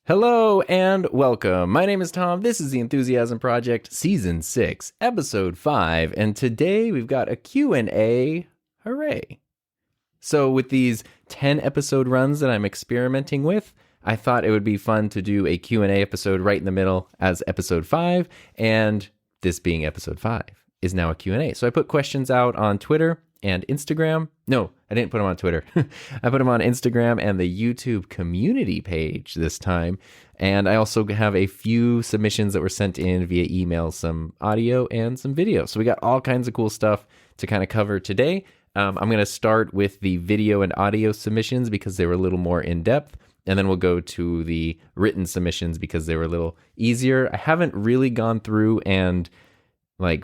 Hello and welcome. My name is Tom. This is the Enthusiasm Project, Season 6, Episode 5, and today we've got a Q&A. Hooray. So with these 10 episode runs that I'm experimenting with, I thought it would be fun to do a Q&A episode right in the middle as Episode 5, and this being Episode 5 is now a Q&A. So I put questions out on Twitter and Instagram. No, I didn't put them on Twitter. I put them on Instagram and the YouTube community page this time. And I also have a few submissions that were sent in via email, some audio and some video. So we got all kinds of cool stuff to kind of cover today. I'm going to start with the video and audio submissions because they were a little more in depth. And then we'll go to the written submissions because they were a little easier. I haven't really gone through and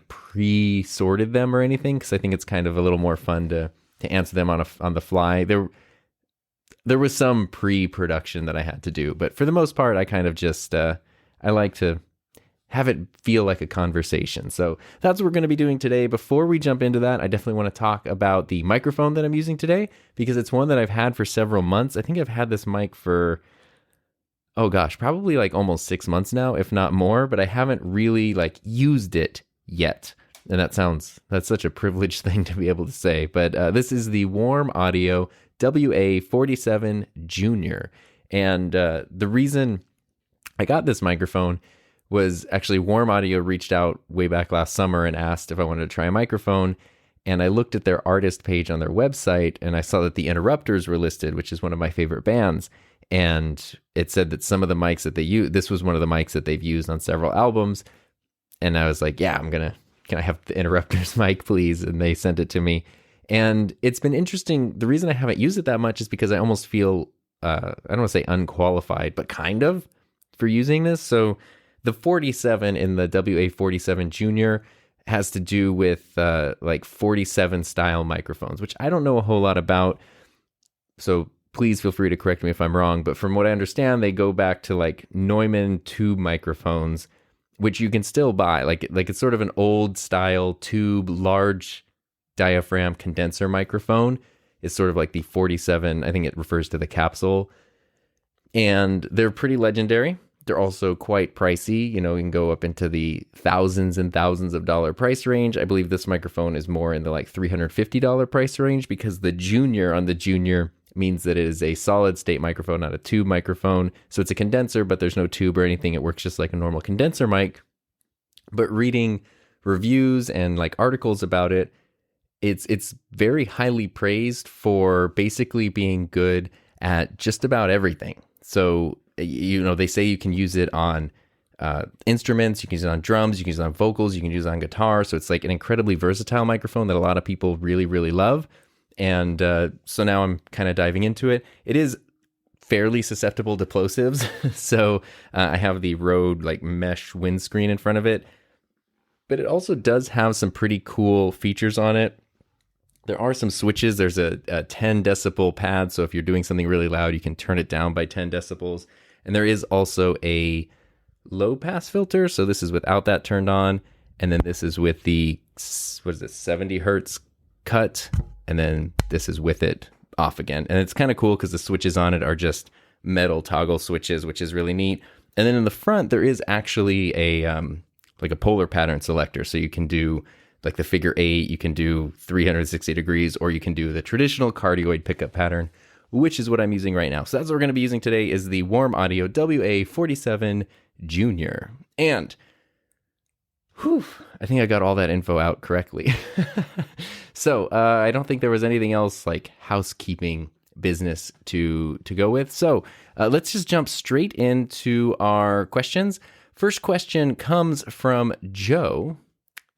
pre-sorted them or anything because I think it's kind of a little more fun to answer them on the fly. There was some pre-production that I had to do, but for the most part, I kind of just I like to have it feel like a conversation. So that's what we're going to be doing today. Before we jump into that, I definitely want to talk about the microphone that I'm using today because it's one that I've had for several months. I think I've had this mic for probably almost 6 months now, if not more, but I haven't really used it yet. And that's such a privileged thing to be able to say. But this is the Warm Audio WA-47 Junior. And the reason I got this microphone was actually Warm Audio reached out way back last summer and asked if I wanted to try a microphone. And I looked at their artist page on their website and I saw that the Interrupters were listed, which is one of my favorite bands. And it said that some of the mics that they use, this was one of the mics that they've used on several albums. And I was like, yeah, can I have the Interrupters mic, please? And they sent it to me. And it's been interesting. The reason I haven't used it that much is because I almost feel, I don't want to say unqualified, but kind of for using this. So the 47 in the WA-47 Junior has to do with 47 style microphones, which I don't know a whole lot about. So please feel free to correct me if I'm wrong. But from what I understand, they go back to Neumann tube microphones, which you can still buy. It's sort of an old style tube, large diaphragm condenser microphone. It's sort of like the 47. I think it refers to the capsule. And they're pretty legendary. They're also quite pricey. You can go up into the thousands and thousands of dollar price range. I believe this microphone is more in the $350 price range because the Junior on the Junior means that it is a solid state microphone, not a tube microphone. So it's a condenser, but there's no tube or anything. It works just like a normal condenser mic. But reading reviews and articles about it, it's very highly praised for basically being good at just about everything. So, they say you can use it on instruments, you can use it on drums, you can use it on vocals, you can use it on guitar. So it's an incredibly versatile microphone that a lot of people really, really love. And so now I'm kind of diving into it. It is fairly susceptible to plosives. So I have the Rode mesh windscreen in front of it. But it also does have some pretty cool features on it. There are some switches. There's a 10 decibel pad. So if you're doing something really loud, you can turn it down by 10 decibels. And there is also a low pass filter. So this is without that turned on. And then this is with the, 70 hertz cut. And then this is with it off again. And it's kind of cool because the switches on it are just metal toggle switches, which is really neat. And then in the front, there is actually a polar pattern selector. So you can do the figure 8, you can do 360 degrees, or you can do the traditional cardioid pickup pattern, which is what I'm using right now. So that's what we're going to be using today is the Warm Audio WA-47 Junior. And I think I got all that info out correctly. So I don't think there was anything else housekeeping business to go with. So let's just jump straight into our questions. First question comes from Joe.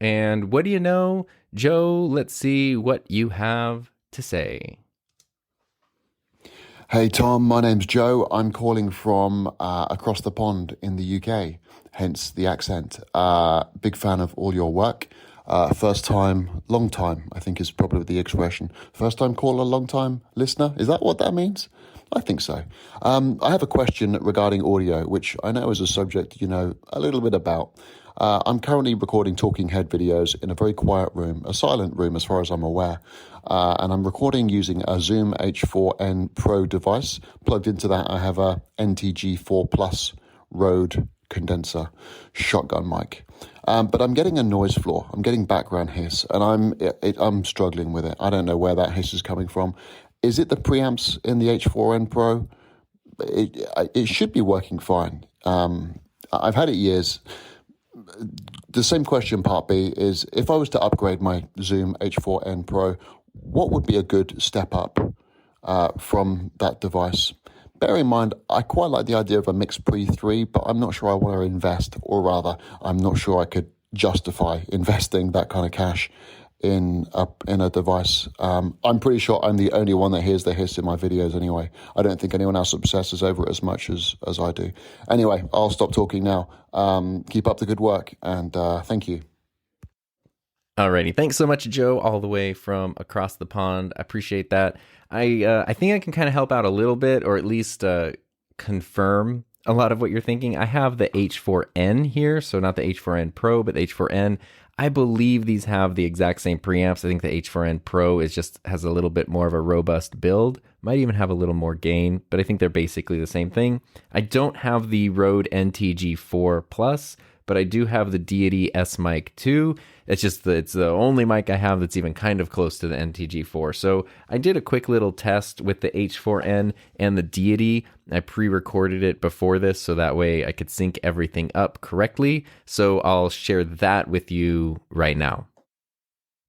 And what do you know, Joe? Let's see what you have to say. Hey Tom, my name's Joe. I'm calling from across the pond in the UK, hence the accent. Big fan of all your work. First time, long time, I think is probably the expression. First time caller, long time listener. Is that what that means? I think so. I have a question regarding audio, which I know is a subject you know a little bit about. I'm currently recording talking head videos in a very quiet room, a silent room as far as I'm aware. And I'm recording using a Zoom H4n Pro device. Plugged into that, I have a NTG4 Plus Rode condenser shotgun mic. But I'm getting a noise floor. I'm getting background hiss, and I'm struggling with it. I don't know where that hiss is coming from. Is it the preamps in the H4n Pro? It should be working fine. I've had it years. The same question, part B, is if I was to upgrade my Zoom H4n Pro, what would be a good step up from that device? Bear in mind, I quite like the idea of a Mix Pre 3, but I'm not sure I want to invest, or rather, I'm not sure I could justify investing that kind of cash in a device. I'm pretty sure I'm the only one that hears the hiss in my videos anyway. I don't think anyone else obsesses over it as much as I do. Anyway, I'll stop talking now. Keep up the good work, and thank you. Alrighty, thanks so much, Joe, all the way from across the pond. I appreciate that. I think I can kind of help out a little bit, or at least confirm a lot of what you're thinking. I have the H4n here, so not the H4n Pro, but the H4n. I believe these have the exact same preamps. I think the H4n Pro has a little bit more of a robust build. Might even have a little more gain, but I think they're basically the same thing. I don't have the Rode NTG4 Plus, but I do have the Deity S Mic 2. It's the only mic I have that's even kind of close to the NTG4. So I did a quick little test with the H4n and the Deity. I pre-recorded it before this so that way I could sync everything up correctly. So I'll share that with you right now.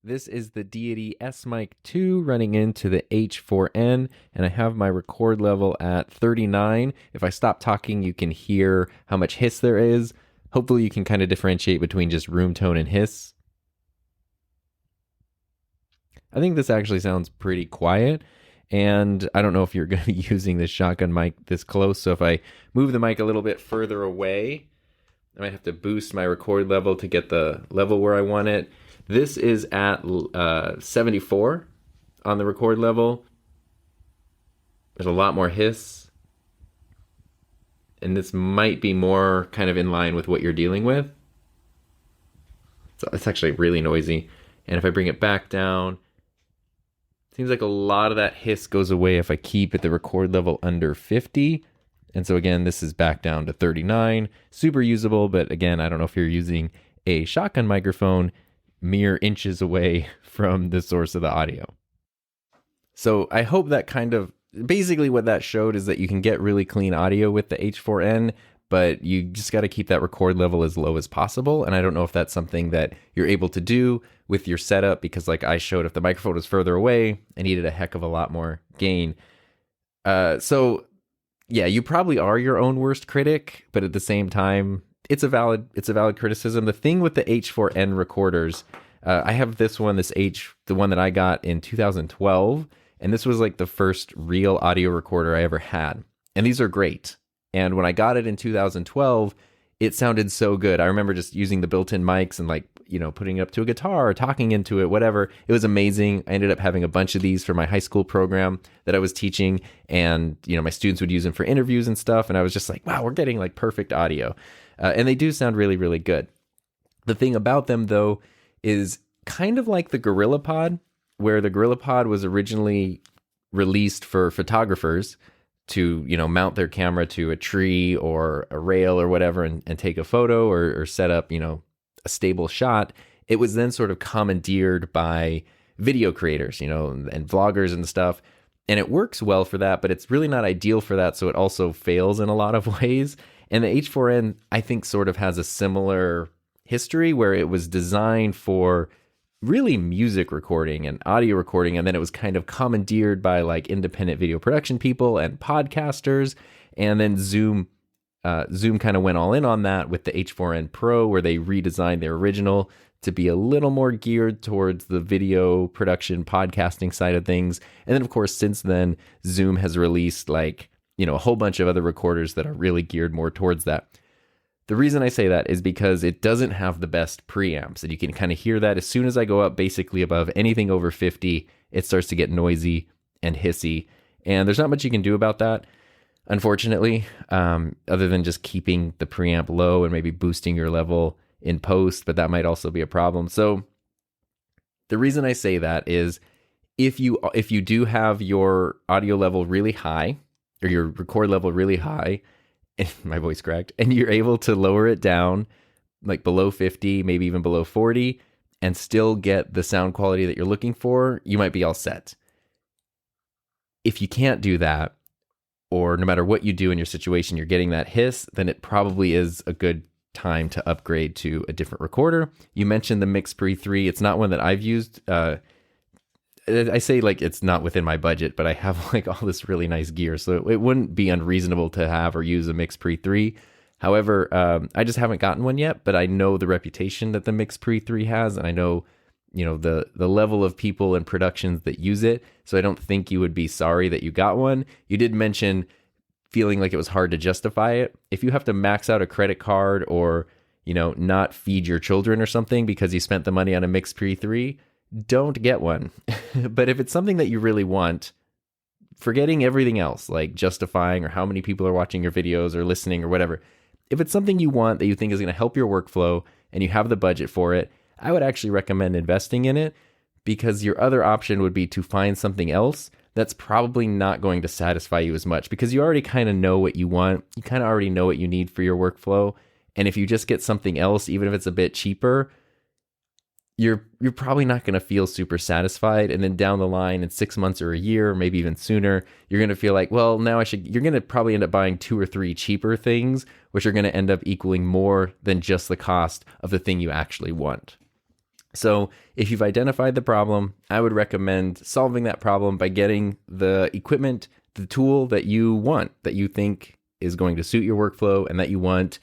This is the Deity S Mic 2 running into the H4n, and I have my record level at 39. If I stop talking, you can hear how much hiss there is. Hopefully you can kind of differentiate between just room tone and hiss. I think this actually sounds pretty quiet, and I don't know if you're going to be using this shotgun mic this close, so if I move the mic a little bit further away, I might have to boost my record level to get the level where I want it. This is at 74 on the record level. There's a lot more hiss, and this might be more kind of in line with what you're dealing with. So it's actually really noisy, and if I bring it back down, seems like a lot of that hiss goes away if I keep at the record level under 50. And so again, this is back down to 39. Super usable, but again, I don't know if you're using a shotgun microphone mere inches away from the source of the audio. So I hope that kind of, basically what that showed is that you can get really clean audio with the H4n, but you just got to keep that record level as low as possible. And I don't know if that's something that you're able to do with your setup, because like I showed, if the microphone was further away, I needed a heck of a lot more gain. So yeah, you probably are your own worst critic, but at the same time, it's a valid criticism. The thing with the H4n recorders, I have this one, the one that I got in 2012, and this was like the first real audio recorder I ever had. And these are great. And when I got it in 2012, it sounded so good. I remember just using the built-in mics and putting it up to a guitar or talking into it, whatever. It was amazing. I ended up having a bunch of these for my high school program that I was teaching, and my students would use them for interviews and stuff. And I was just like, wow, we're getting like perfect audio. And they do sound really, really good. The thing about them though is kind of like the GorillaPod, where the GorillaPod was originally released for photographers to, mount their camera to a tree or a rail or whatever and take a photo or set up, a stable shot. It was then sort of commandeered by video creators, and vloggers and stuff. And it works well for that, but it's really not ideal for that. So it also fails in a lot of ways. And the H4n, I think, sort of has a similar history where it was designed for really music recording and audio recording, and then it was kind of commandeered by like independent video production people and podcasters, and then Zoom kind of went all in on that with the H4n Pro, where they redesigned their original to be a little more geared towards the video production podcasting side of things. And then of course since then Zoom has released a whole bunch of other recorders that are really geared more towards that. The reason I say that is because it doesn't have the best preamps, and you can kind of hear that as soon as I go up basically above anything over 50, it starts to get noisy and hissy, and there's not much you can do about that, unfortunately, other than just keeping the preamp low and maybe boosting your level in post, but that might also be a problem. So the reason I say that is if you do have your audio level really high or your record level really high, and my voice cracked, and you're able to lower it down like below 50, maybe even below 40, and still get the sound quality that you're looking for, you might be all set. If you can't do that, or no matter what you do in your situation, you're getting that hiss, then it probably is a good time to upgrade to a different recorder. You mentioned the Mix Pre 3. It's not one that I've used. I say like it's not within my budget, but I have like all this really nice gear, so it wouldn't be unreasonable to have or use a Mix Pre 3. However, I just haven't gotten one yet, but I know the reputation that the Mix Pre 3 has, and I know, the level of people and productions that use it, so I don't think you would be sorry that you got one. You did mention feeling like it was hard to justify it. If you have to max out a credit card or, not feed your children or something because you spent the money on a Mix Pre 3, don't get one. But if it's something that you really want, forgetting everything else, like justifying or how many people are watching your videos or listening or whatever, if it's something you want that you think is going to help your workflow and you have the budget for it, I would actually recommend investing in it, because your other option would be to find something else that's probably not going to satisfy you as much, because you already kind of know what you want. You kind of already know what you need for your workflow. And if you just get something else, even if it's a bit cheaper, you're probably not going to feel super satisfied. And then down the line in 6 months or a year, or maybe even sooner, you're going to feel like, well, now you're going to probably end up buying 2 or 3 cheaper things, which are going to end up equaling more than just the cost of the thing you actually want. So if you've identified the problem, I would recommend solving that problem by getting the equipment, the tool that you want, that you think is going to suit your workflow and that you want.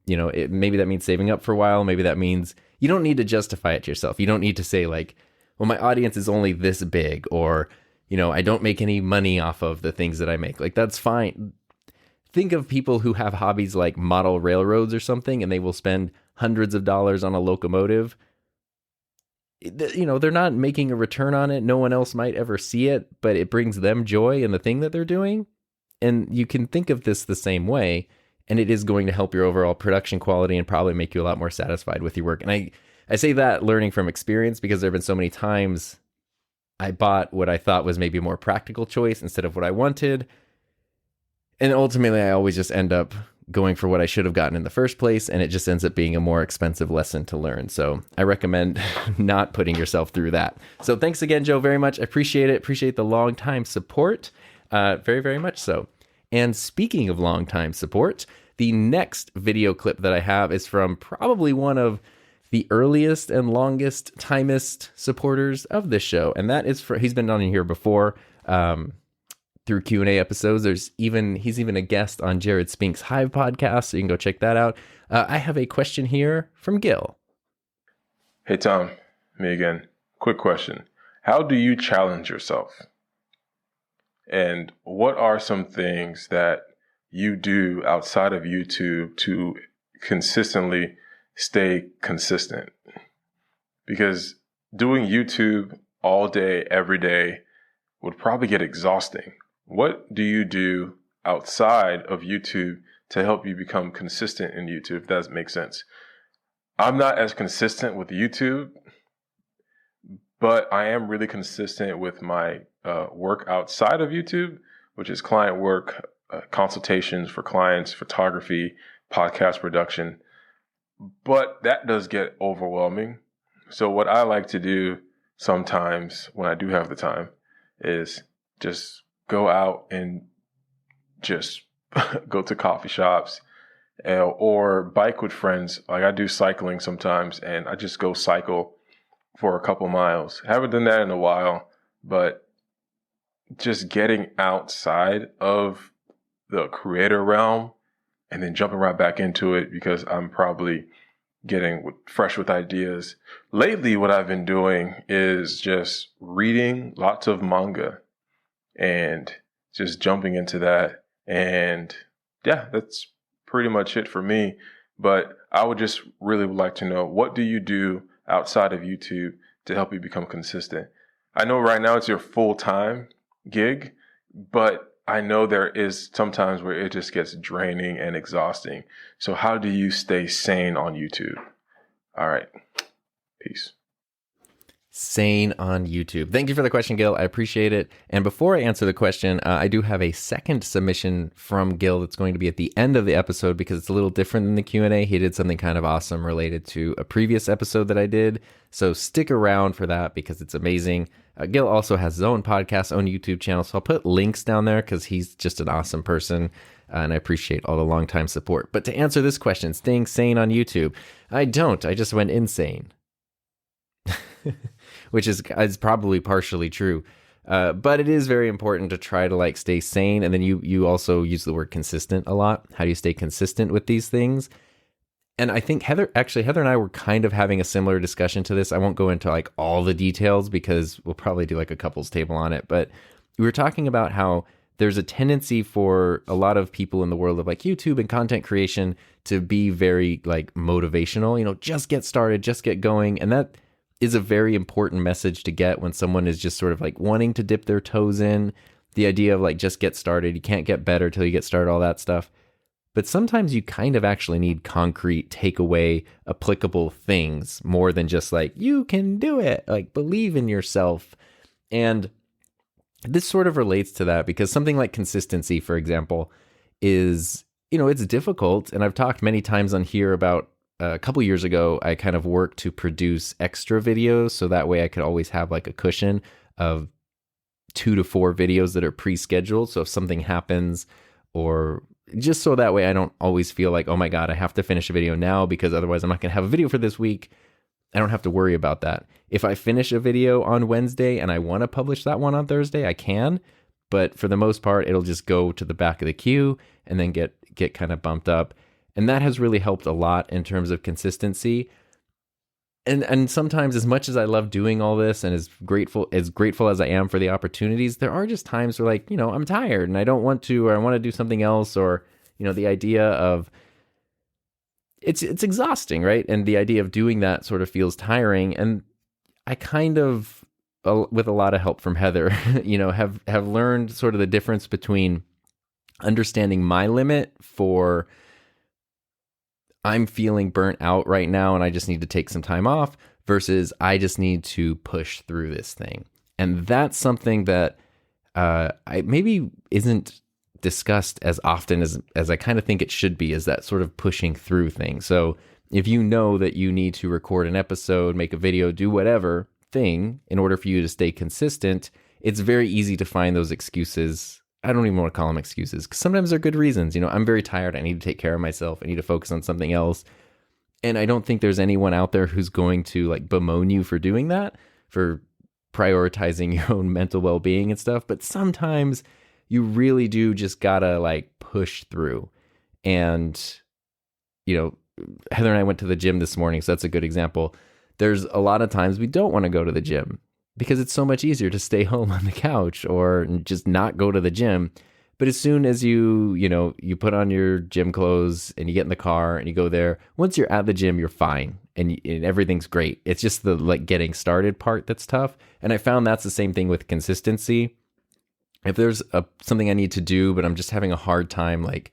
Maybe that means saving up for a while. Maybe that means you don't need to justify it to yourself. You don't need to say like, well, my audience is only this big, or, I don't make any money off of the things that I make. Like, that's fine. Think of people who have hobbies like model railroads or something, and they will spend hundreds of dollars on a locomotive. They're not making a return on it. No one else might ever see it, but it brings them joy in the thing that they're doing. And you can think of this the same way, and it is going to help your overall production quality and probably make you a lot more satisfied with your work. And I say that learning from experience, because there have been so many times I bought what I thought was maybe a more practical choice instead of what I wanted. And ultimately, I always just end up going for what I should have gotten in the first place, and it just ends up being a more expensive lesson to learn. So I recommend not putting yourself through that. So thanks again, Joe, very much. I appreciate it. Appreciate the long time support. Very, very much so. And speaking of long time support, the next video clip that I have is from probably one of the earliest and longest timest supporters of this show. And that is he's been on here before, through Q&A episodes. He's even a guest on Jared Spink's Hive podcast, so you can go check that out. I have a question here from Gil. Hey, Tom. Me again. Quick question. How do you challenge yourself? And what are some things that you do outside of YouTube to consistently stay consistent? Because doing YouTube all day, every day would probably get exhausting. What do you do outside of YouTube to help you become consistent in YouTube, if that makes sense? I'm not as consistent with YouTube, but I am really consistent with my work outside of YouTube, which is client work, consultations for clients, photography, podcast production. But that does get overwhelming. So what I like to do sometimes when I do have the time is just go out and just go to coffee shops or bike with friends. Like, I do cycling sometimes, and I just go cycle for a couple miles. Haven't done that in a while, but just getting outside of the creator realm and then jumping right back into it, because I'm probably getting fresh with ideas. Lately, what I've been doing is just reading lots of manga and just jumping into that. And yeah, that's pretty much it for me. But I would just really like to know, what do you do outside of YouTube to help you become consistent? I know right now it's your full-time gig, but I know there is sometimes where it just gets draining and exhausting. So how do you stay sane on YouTube? All right. Peace. Sane on YouTube. Thank you for the question, Gil. I appreciate it. And before I answer the question, I do have a second submission from Gil that's going to be at the end of the episode because it's a little different than the Q&A. He did something kind of awesome related to a previous episode that I did. So stick around for that because it's amazing. Gil also has his own podcast, own YouTube channel. So I'll put links down there because he's just an awesome person. And I appreciate all the longtime support. But to answer this question, staying sane on YouTube, I don't. I just went insane. Which is probably partially true. But it is very important to try to like stay sane. And then you also use the word consistent a lot. How do you stay consistent with these things? And I think Heather and I were kind of having a similar discussion to this. I won't go into like all the details because we'll probably do like a couples table on it. But we were talking about how there's a tendency for a lot of people in the world of like YouTube and content creation to be very like motivational, just get started, just get going. And that is a very important message to get when someone is just sort of like wanting to dip their toes in. The idea of like, just get started. You can't get better till you get started, all that stuff. But sometimes you kind of actually need concrete, takeaway, applicable things more than just like, you can do it, like believe in yourself. And this sort of relates to that because something like consistency, for example, is, it's difficult. And I've talked many times on here about a couple years ago, I kind of worked to produce extra videos. So that way I could always have like a cushion of 2 to 4 videos that are pre-scheduled. So if something happens or just so that way I don't always feel like, oh my God, I have to finish a video now because otherwise I'm not going to have a video for this week. I don't have to worry about that. If I finish a video on Wednesday and I want to publish that one on Thursday, I can. But for the most part, it'll just go to the back of the queue and then get kind of bumped up. And that has really helped a lot in terms of consistency. And sometimes, as much as I love doing all this and as grateful as I am for the opportunities, there are just times where like, I'm tired and I don't want to, or I want to do something else, or, the idea of it's exhausting, right? And the idea of doing that sort of feels tiring. And I kind of, with a lot of help from Heather, have learned sort of the difference between understanding my limit for I'm feeling burnt out right now and I just need to take some time off versus I just need to push through this thing. And that's something that I maybe isn't discussed as often as I kind of think it should be, is that sort of pushing through thing. So if you know that you need to record an episode, make a video, do whatever thing in order for you to stay consistent, it's very easy to find those excuses. I don't even want to call them excuses because sometimes they're good reasons. I'm very tired. I need to take care of myself. I need to focus on something else. And I don't think there's anyone out there who's going to like bemoan you for doing that, for prioritizing your own mental well-being and stuff. But sometimes you really do just gotta like push through. And, Heather and I went to the gym this morning, so that's a good example. There's a lot of times we don't want to go to the gym because it's so much easier to stay home on the couch or just not go to the gym. But as soon as you put on your gym clothes and you get in the car and you go there, once you're at the gym, you're fine and everything's great. It's just the like getting started part that's tough. And I found that's the same thing with consistency. If there's something I need to do, but I'm just having a hard time like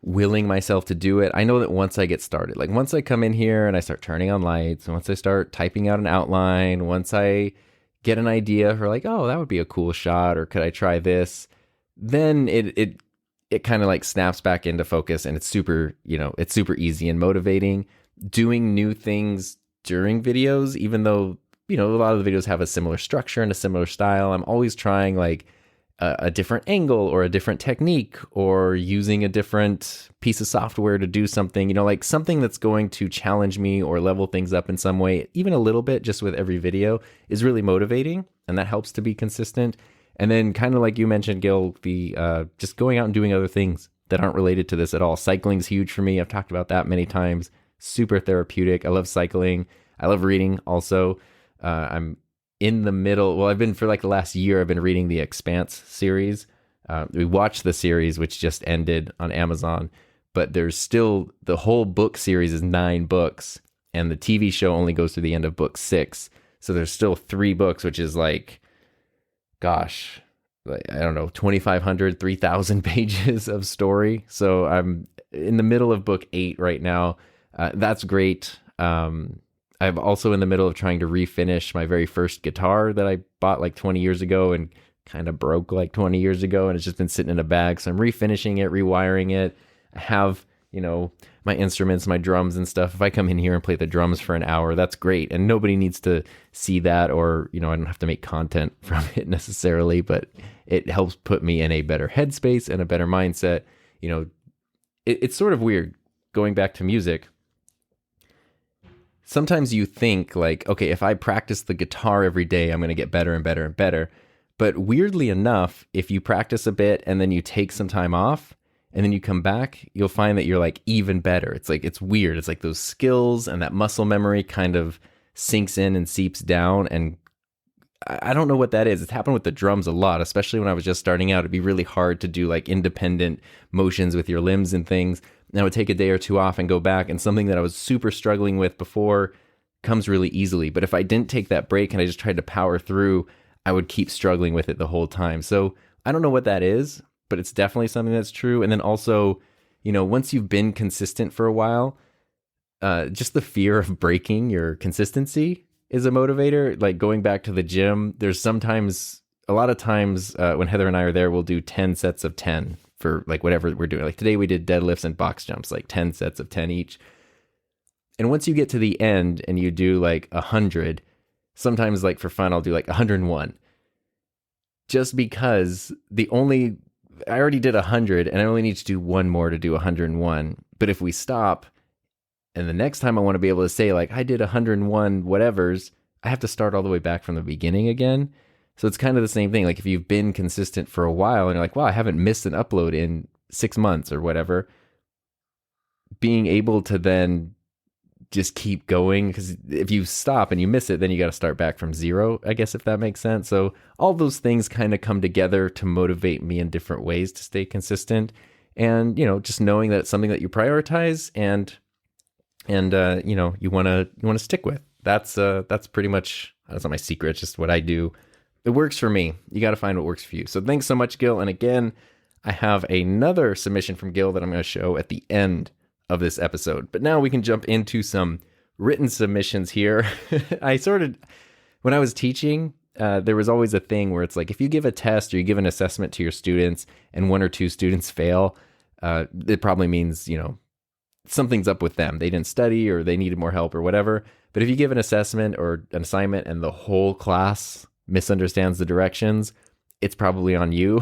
willing myself to do it, I know that once I get started, like once I come in here and I start turning on lights, and once I start typing out an outline, once I get an idea for like, oh, that would be a cool shot, or could I try this? Then it kind of like snaps back into focus, and it's super easy and motivating. Doing new things during videos, even though, a lot of the videos have a similar structure and a similar style, I'm always trying like a different angle or a different technique or using a different piece of software to do something, like something that's going to challenge me or level things up in some way, even a little bit just with every video is really motivating. And that helps to be consistent. And then kind of like you mentioned, Gil, the just going out and doing other things that aren't related to this at all. Cycling's huge for me. I've talked about that many times. Super therapeutic. I love cycling. I love reading also. I'm in the middle. Well, I've been for like the last year, I've been reading the Expanse series. We watched the series, which just ended on Amazon, but there's still the whole book series is 9 books, and the TV show only goes to the end of book 6. So there's still 3 books, which is like, gosh, like, I don't know, 2,500, 3,000 pages of story. So I'm in the middle of book 8 right now. That's great. I'm also in the middle of trying to refinish my very first guitar that I bought like 20 years ago and kind of broke like 20 years ago, and it's just been sitting in a bag. So I'm refinishing it, rewiring it. I have, my instruments, my drums and stuff. If I come in here and play the drums for an hour, that's great. And nobody needs to see that, or, I don't have to make content from it necessarily, but it helps put me in a better headspace and a better mindset. It's sort of weird going back to music. Sometimes you think like, okay, if I practice the guitar every day, I'm going to get better and better and better. But weirdly enough, if you practice a bit and then you take some time off and then you come back, you'll find that you're like even better. It's like, it's weird. It's like those skills and that muscle memory kind of sinks in and seeps down. And I don't know what that is. It's happened with the drums a lot, especially when I was just starting out. It'd be really hard to do like independent motions with your limbs and things. And I would take a day or two off and go back, and something that I was super struggling with before comes really easily. But if I didn't take that break and I just tried to power through, I would keep struggling with it the whole time. So I don't know what that is, but it's definitely something that's true. And then also, once you've been consistent for a while, just the fear of breaking your consistency is a motivator. Like going back to the gym, there's a lot of times when Heather and I are there, we'll do 10 sets of 10 for like whatever we're doing. Like today we did deadlifts and box jumps, like 10 sets of 10 each. And once you get to the end and you do like 100, sometimes like for fun, I'll do like 101. Just because I already did 100 and I only need to do one more to do 101. But if we stop and the next time I want to be able to say like, I did 101 whatevers, I have to start all the way back from the beginning again. So it's kind of the same thing. Like if you've been consistent for a while and you're like, wow, I haven't missed an upload in 6 months or whatever, being able to then just keep going, because if you stop and you miss it, then you got to start back from zero, I guess, if that makes sense. So all those things kind of come together to motivate me in different ways to stay consistent. And, just knowing that it's something that you prioritize and you want to stick with. That's pretty much, that's not my secret. It's just what I do. It works for me. You got to find what works for you. So thanks so much, Gil. And again, I have another submission from Gil that I'm going to show at the end of this episode. But now we can jump into some written submissions here. When I was teaching, there was always a thing where it's like, if you give a test or you give an assessment to your students and 1 or 2 students fail, it probably means, something's up with them. They didn't study or they needed more help or whatever. But if you give an assessment or an assignment and the whole class misunderstands the directions, it's probably on you.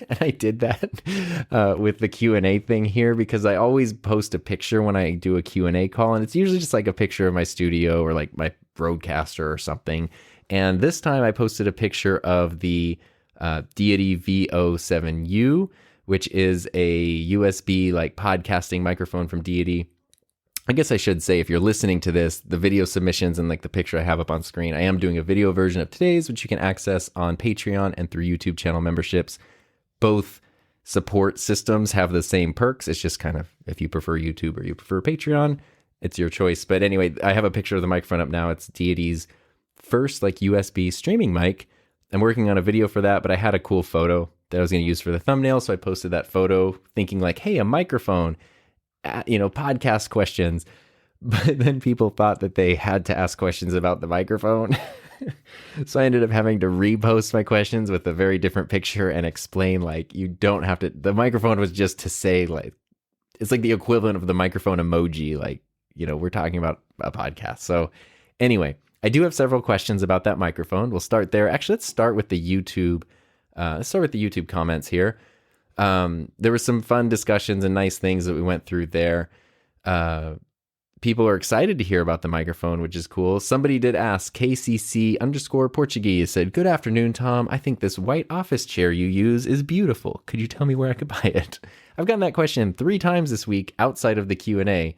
And I did that with the Q&A thing here, because I always post a picture when I do a Q&A call, and it's usually just like a picture of my studio or like my broadcaster or something. And this time I posted a picture of the Deity V07U, which is a USB like podcasting microphone from Deity. I guess I should say, if you're listening to this, the video submissions and like the picture I have up on screen, I am doing a video version of today's, which you can access on Patreon and through YouTube channel memberships. Both support systems have the same perks. It's just kind of, if you prefer YouTube or you prefer Patreon, it's your choice. But anyway, I have a picture of the microphone up now. It's Deity's first like USB streaming mic. I'm working on a video for that, but I had a cool photo that I was going to use for the thumbnail. So I posted that photo thinking like, hey, a microphone, podcast questions. But then people thought that they had to ask questions about the microphone. So I ended up having to repost my questions with a very different picture and explain like, you don't have to, the microphone was just to say like, it's like the equivalent of the microphone emoji. Like, we're talking about a podcast. So anyway, I do have several questions about that microphone. We'll start there. Actually, let's start with the YouTube. Let's start with the YouTube comments here. There were some fun discussions and nice things that we went through there. People are excited to hear about the microphone, which is cool. Somebody did ask, KCC_Portuguese said, "Good afternoon, Tom. I think this white office chair you use is beautiful. Could you tell me where I could buy it?" I've gotten that question 3 times this week outside of the Q&A.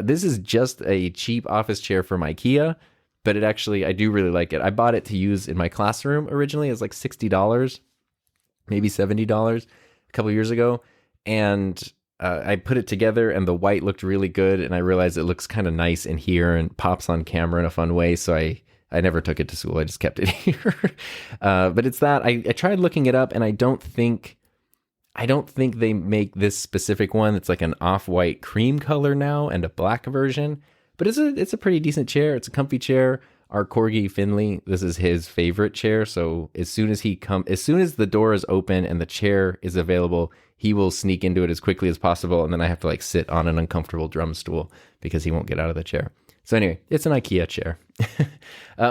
This is just a cheap office chair from IKEA, but I do really like it. I bought it to use in my classroom originally. It was like $60, maybe $70 a couple years ago. And I put it together and the white looked really good. And I realized it looks kind of nice in here and pops on camera in a fun way. So I I never took it to school. I just kept it here. But it's that I tried looking it up, and I don't think they make this specific one. It's like an off-white cream color now and a black version. But it's a pretty decent chair. It's a comfy chair. Our corgi Finley, this is his favorite chair. So as soon as the door is open and the chair is available, he will sneak into it as quickly as possible. And then I have to like sit on an uncomfortable drum stool because he won't get out of the chair. So anyway, it's an IKEA chair.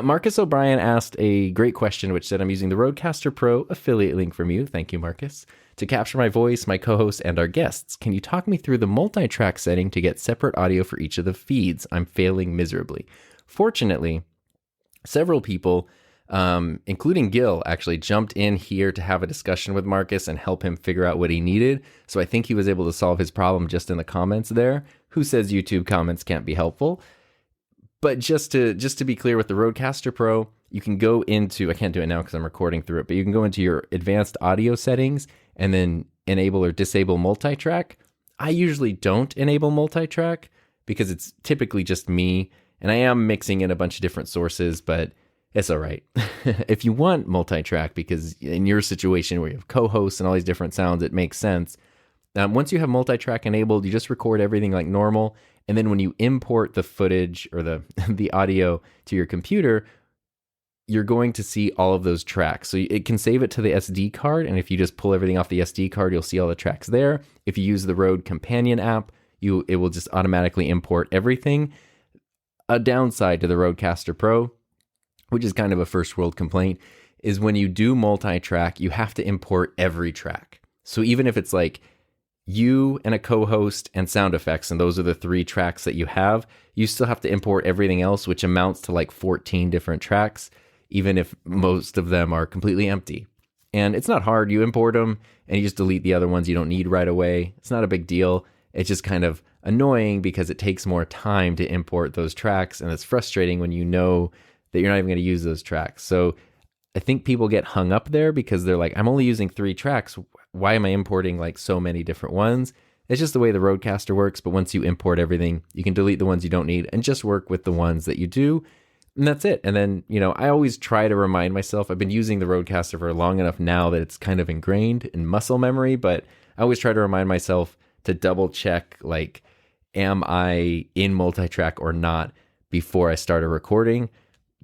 Marcus O'Brien asked a great question, which said, I'm using the Rodecaster Pro affiliate link from you. Thank you, Marcus. To capture my voice, my co-host, and our guests. Can you talk me through the multi-track setting to get separate audio for each of the feeds? I'm failing miserably. Fortunately, several people, including Gil, actually jumped in here to have a discussion with Marcus and help him figure out what he needed. So I think he was able to solve his problem just in the comments there. Who says YouTube comments can't be helpful? But just to be clear with the Rodecaster Pro, you can go into, I can't do it now because I'm recording through it, but you can go into your advanced audio settings and then enable or disable multi-track. I usually don't enable multi-track because it's typically just me, and I am mixing in a bunch of different sources, but it's all right. If you want multi-track, because in your situation where you have co-hosts and all these different sounds, it makes sense. Once you have multi-track enabled, you just record everything like normal, and then when you import the footage or the audio to your computer, you're going to see all of those tracks. So it can save it to the SD card, and if you just pull everything off the SD card, you'll see all the tracks there. If you use the Rode Companion app, it will just automatically import everything. A downside to the Rodecaster Pro, which is kind of a first world complaint, is when you do multi-track, you have to import every track. So even if it's like you and a co-host and sound effects, and those are the 3 tracks that you have, you still have to import everything else, which amounts to like 14 different tracks, even if most of them are completely empty. And it's not hard. You import them and you just delete the other ones you don't need right away. It's not a big deal. It's just kind of annoying because it takes more time to import those tracks, and it's frustrating when you know that you're not even going to use those tracks. So I think people get hung up there because they're like, I'm only using 3 tracks. Why am I importing like so many different ones? It's just the way the Rodecaster works. But once you import everything, you can delete the ones you don't need and just work with the ones that you do. And that's it. And then, I always try to remind myself, I've been using the Rodecaster for long enough now that it's kind of ingrained in muscle memory, but I always try to remind myself to double check, like, am I in multi-track or not before I start a recording?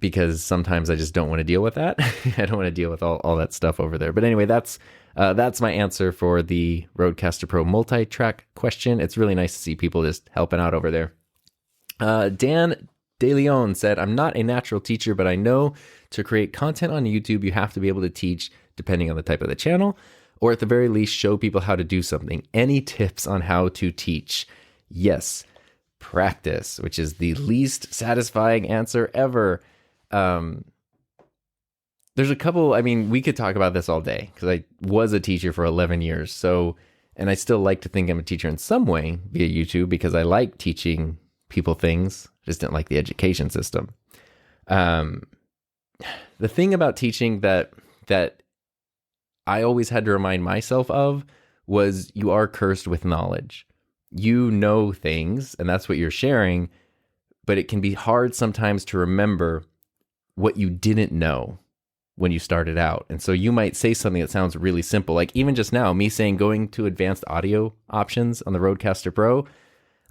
Because sometimes I just don't want to deal with that. I don't want to deal with all that stuff over there. But anyway, that's my answer for the Rodecaster Pro multi-track question. It's really nice to see people just helping out over there. Dan De Leon said, I'm not a natural teacher, but I know to create content on YouTube, you have to be able to teach depending on the type of the channel, or at the very least, show people how to do something. Any tips on how to teach? Yes, practice, which is the least satisfying answer ever. There's a couple, we could talk about this all day because I was a teacher for 11 years. So, and I still like to think I'm a teacher in some way via YouTube because I like teaching people things. Just didn't like the education system. The thing about teaching that I always had to remind myself of was you are cursed with knowledge. You know things, and that's what you're sharing, but it can be hard sometimes to remember what you didn't know when you started out. And so you might say something that sounds really simple, like even just now, me saying going to advanced audio options on the Rodecaster Pro,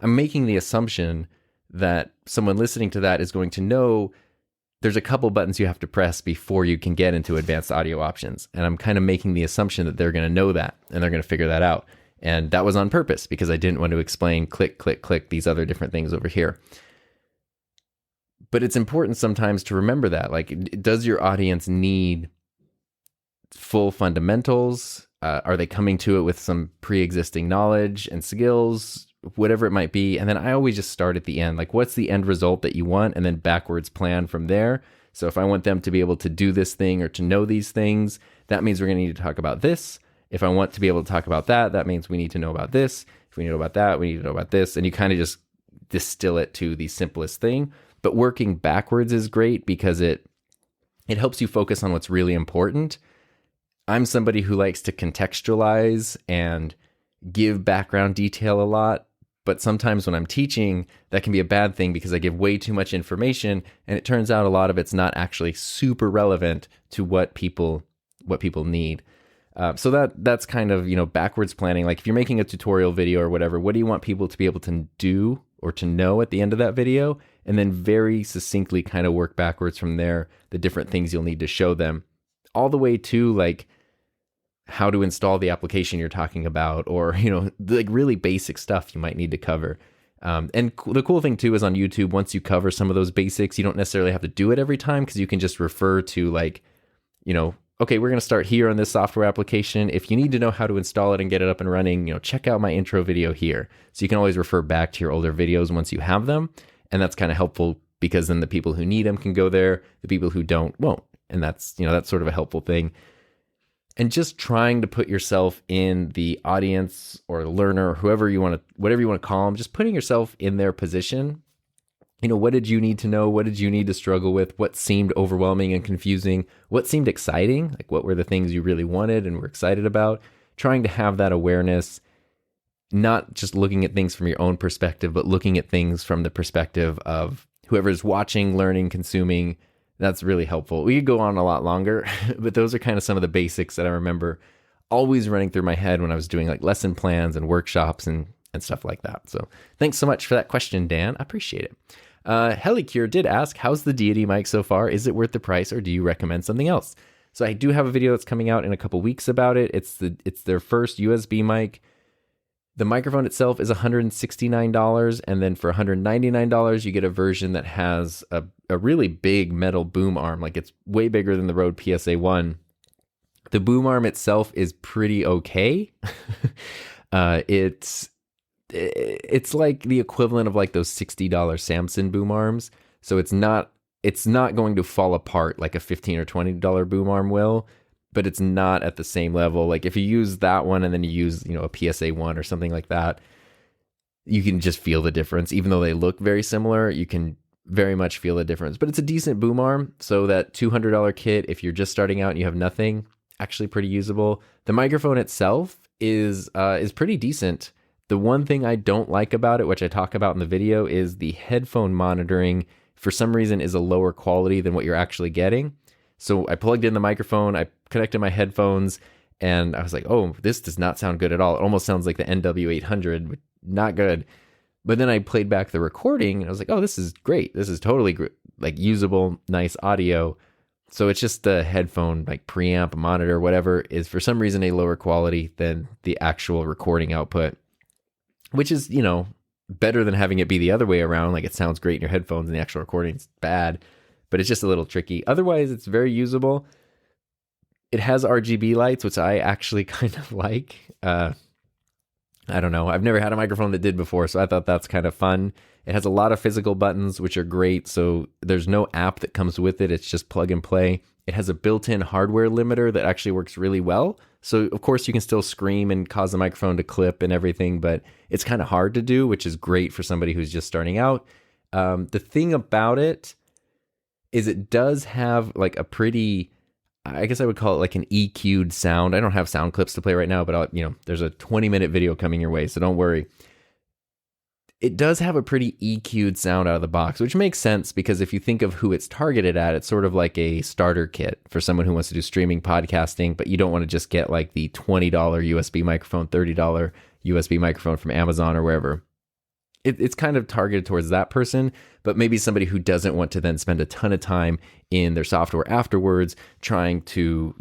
I'm making the assumption that someone listening to that is going to know there's a couple buttons you have to press before you can get into advanced audio options. And I'm kind of making the assumption that they're going to know that and they're going to figure that out. And that was on purpose because I didn't want to explain click, click, click, these other different things over here. But it's important sometimes to remember that. Like, does your audience need full fundamentals? Are they coming to it with some pre-existing knowledge and skills? Whatever it might be. And then I always just start at the end. Like, what's the end result that you want? And then backwards plan from there. So if I want them to be able to do this thing or to know these things, that means we're going to need to talk about this. If I want to be able to talk about that, that means we need to know about this. If we know about that, we need to know about this. And you kind of just distill it to the simplest thing. But working backwards is great because it helps you focus on what's really important. I'm somebody who likes to contextualize and give background detail a lot, But sometimes when I'm teaching, that can be a bad thing because I give way too much information, and it turns out a lot of it's not actually super relevant to what people need. So that's kind of, backwards planning. Like if you're making a tutorial video or whatever, what do you want people to be able to do or to know at the end of that video? And then very succinctly kind of work backwards from there, the different things you'll need to show them, all the way to like how to install the application you're talking about, or, like really basic stuff you might need to cover. And the cool thing too is on YouTube, once you cover some of those basics, you don't necessarily have to do it every time, because you can just refer to like, okay, we're going to start here on this software application. If you need to know how to install it and get it up and running, check out my intro video here. So you can always refer back to your older videos once you have them. And that's kind of helpful, because then the people who need them can go there. The people who don't won't. And that's sort of a helpful thing. And just trying to put yourself in the audience or learner, or whatever you want to call them, just putting yourself in their position. What did you need to know? What did you need to struggle with? What seemed overwhelming and confusing? What seemed exciting? Like what were the things you really wanted and were excited about? Trying to have that awareness, not just looking at things from your own perspective, but looking at things from the perspective of whoever's watching, learning, consuming. That's really helpful. We could go on a lot longer, but those are kind of some of the basics that I remember always running through my head when I was doing like lesson plans and workshops and stuff like that. So thanks so much for that question, Dan. I appreciate it. Helicure did ask, how's the Deity mic so far? Is it worth the price, or do you recommend something else? So I do have a video that's coming out in a couple weeks about it. It's their first USB mic. The microphone itself is $169, and then for $199, you get a version that has a really big metal boom arm. Like it's way bigger than the Rode PSA-1. The boom arm itself is pretty okay. It's like the equivalent of like those $60 Samson boom arms. So it's not going to fall apart like a $15 or $20 boom arm will, but it's not at the same level. Like if you use that one and then you use, a PSA-1 or something like that, you can just feel the difference. Even though they look very similar, you can very much feel the difference. But it's a decent boom arm. So that $200 kit, if you're just starting out and you have nothing, actually pretty usable. The microphone itself is pretty decent. The one thing I don't like about it, which I talk about in the video, is the headphone monitoring for some reason is a lower quality than what you're actually getting. So I plugged in the microphone, I connected my headphones, and I was like, oh, this does not sound good at all. It almost sounds like the NW800, not good. But then I played back the recording, and I was like, oh, this is great. This is totally like usable, nice audio. So it's just the headphone, like preamp, monitor, whatever, is for some reason a lower quality than the actual recording output, which is, better than having it be the other way around. Like it sounds great in your headphones and the actual recording's bad, but it's just a little tricky. Otherwise, it's very usable. It has RGB lights, which I actually kind of like. I don't know. I've never had a microphone that did before, so I thought that's kind of fun. It has a lot of physical buttons, which are great. So there's no app that comes with it. It's just plug and play. It has a built-in hardware limiter that actually works really well. So of course you can still scream and cause the microphone to clip and everything, but it's kind of hard to do, which is great for somebody who's just starting out. The thing about it is it does have like a pretty, I guess I would call it like an EQ'd sound. I don't have sound clips to play right now, but there's a 20-minute video coming your way, so don't worry. It does have a pretty EQ'd sound out of the box, which makes sense because if you think of who it's targeted at, it's sort of like a starter kit for someone who wants to do streaming podcasting, but you don't want to just get like the $20 USB microphone, $30 USB microphone from Amazon or wherever. It's kind of targeted towards that person, but maybe somebody who doesn't want to then spend a ton of time in their software afterwards trying to,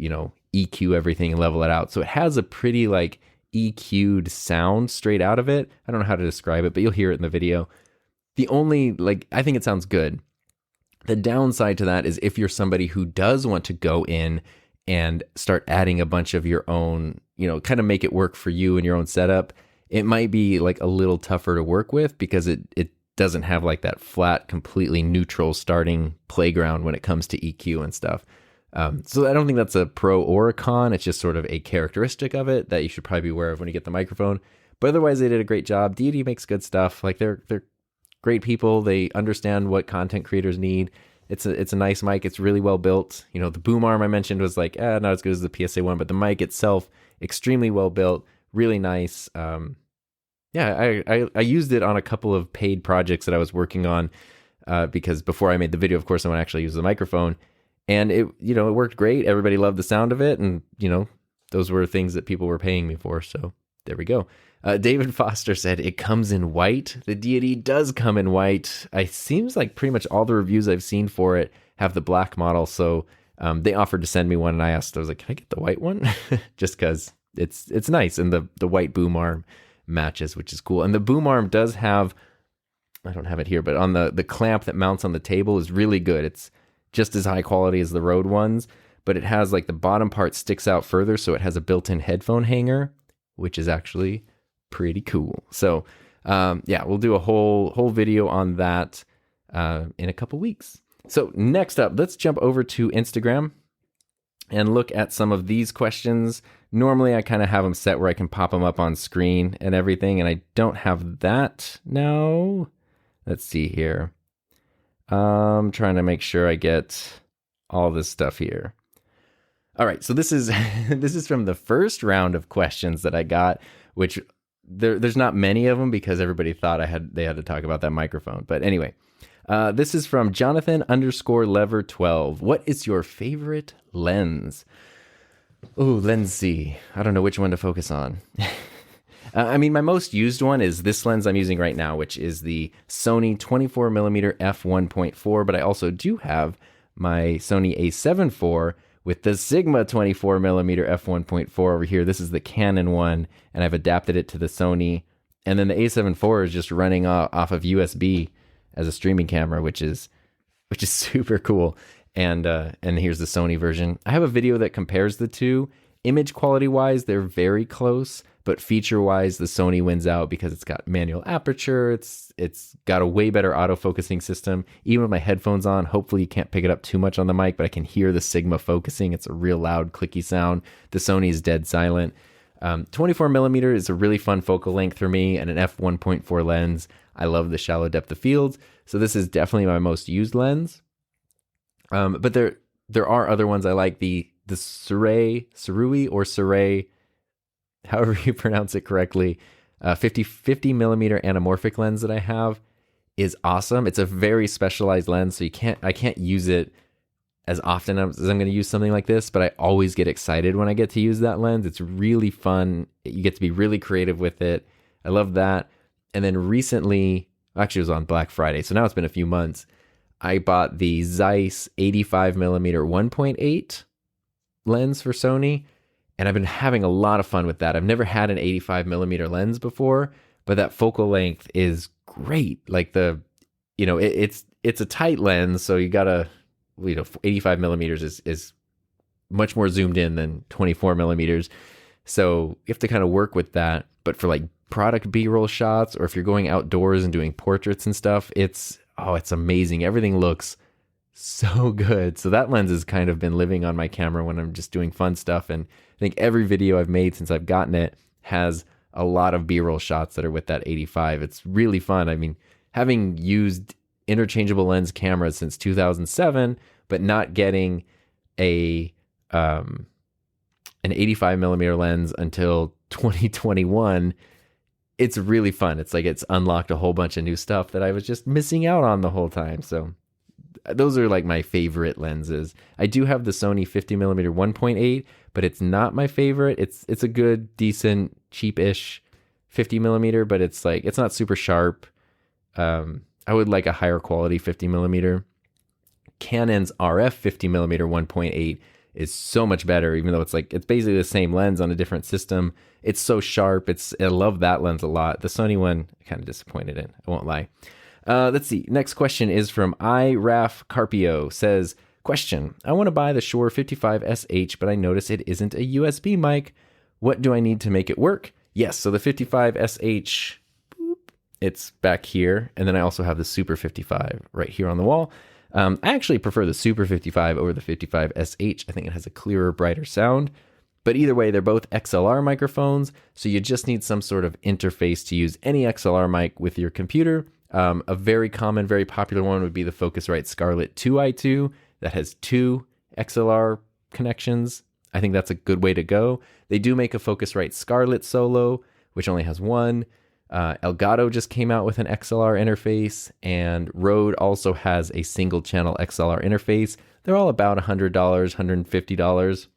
EQ everything and level it out. So it has a pretty like EQ'd sound straight out of it. I don't know how to describe it, but you'll hear it in the video. The only, I think it sounds good. The downside to that is if you're somebody who does want to go in and start adding a bunch of your own, kind of make it work for you and your own setup, it might be like a little tougher to work with because it doesn't have like that flat, completely neutral starting playground when it comes to EQ and stuff. So I don't think that's a pro or a con. It's just sort of a characteristic of it that you should probably be aware of when you get the microphone. But otherwise, they did a great job. Deity makes good stuff. Like they're great people. They understand what content creators need. It's a nice mic. It's really well built. The boom arm I mentioned was like not as good as the PSA-1, but the mic itself extremely well built, really nice. Yeah, I used it on a couple of paid projects that I was working on because before I made the video, of course, I want to actually use the microphone. And it worked great. Everybody loved the sound of it. And, those were things that people were paying me for. So there we go. David Foster said, it comes in white. The Deity does come in white. It seems like pretty much all the reviews I've seen for it have the black model. So they offered to send me one. And I was like, can I get the white one? Just because it's nice. And the white boom arm matches, which is cool. And the boom arm does have, I don't have it here, but on the clamp that mounts on the table is really good. It's just as high quality as the Rode ones, but it has like the bottom part sticks out further, so it has a built-in headphone hanger, which is actually pretty cool. So we'll do a whole video on that in a couple weeks. So next up, let's jump over to Instagram and look at some of these questions. Normally, I kind of have them set where I can pop them up on screen and everything, and I don't have that now. Let's see here. I'm trying to make sure I get all this stuff here. All right, so this is this is from the first round of questions that I got, which there's not many of them because everybody thought they had to talk about that microphone. But anyway, this is from Jonathan_Lever12. What is your favorite lens? Oh, Lensy. I don't know which one to focus on. My most used one is this lens I'm using right now, which is the Sony 24mm f1.4, but I also do have my Sony a7 IV with the Sigma 24mm f1.4 over here. This is the Canon one, and I've adapted it to the Sony. And then the a7 IV is just running off of USB as a streaming camera, which is super cool. And here's the Sony version. I have a video that compares the two. Image quality wise, they're very close, but feature wise, the Sony wins out because it's got manual aperture. It's got a way better autofocusing system. Even with my headphones on, hopefully you can't pick it up too much on the mic, but I can hear the Sigma focusing. It's a real loud, clicky sound. The Sony is dead silent. 24mm is a really fun focal length for me, and an f1.4 lens. I love the shallow depth of field, so this is definitely my most used lens. But there are other ones I like. The Surrey, however you pronounce it correctly, 50 millimeter anamorphic lens that I have is awesome. It's a very specialized lens, so I can't use it as often as I'm going to use something like this, but I always get excited when I get to use that lens. It's really fun. You get to be really creative with it. I love that. And then recently, actually it was on Black Friday, so now it's been a few months, I bought the Zeiss 85 millimeter 1.8 lens for Sony, and I've been having a lot of fun with that. I've never had an 85 millimeter lens before, but that focal length is great. Like it's a tight lens, so you gotta, 85 millimeters is much more zoomed in than 24 millimeters. So you have to kind of work with that. But for like product B-roll shots, or if you're going outdoors and doing portraits and stuff, it's amazing. Everything looks so good. So that lens has kind of been living on my camera when I'm just doing fun stuff. And I think every video I've made since I've gotten it has a lot of B-roll shots that are with that 85. It's really fun. Having used interchangeable lens cameras since 2007, but not getting an 85 millimeter lens until 2021, it's really fun. It's like it's unlocked a whole bunch of new stuff that I was just missing out on the whole time. So those are like my favorite lenses. I do have the Sony 50 millimeter 1.8, but it's not my favorite. It's a good, decent, cheap-ish 50 millimeter, but it's not super sharp. I would like a higher quality 50 millimeter. Canon's RF 50 millimeter 1.8 is so much better, even though it's basically the same lens on a different system. It's so sharp. I love that lens a lot. The Sony one, I'm kind of disappointed in, I won't lie. Let's see. Next question is from iRaf Carpio. Says, question, I want to buy the Shure 55SH, but I notice it isn't a USB mic. What do I need to make it work? Yes, so the 55SH, it's back here. And then I also have the Super 55 right here on the wall. I actually prefer the Super 55 over the 55SH. I think it has a clearer, brighter sound. But either way, they're both XLR microphones, so you just need some sort of interface to use any XLR mic with your computer. A very common, very popular one would be the Focusrite Scarlett 2i2 that has 2 XLR connections. I think that's a good way to go. They do make a Focusrite Scarlett Solo, which only has 1. Elgato just came out with an XLR interface, and Rode also has a single channel XLR interface. They're all about $100, $150.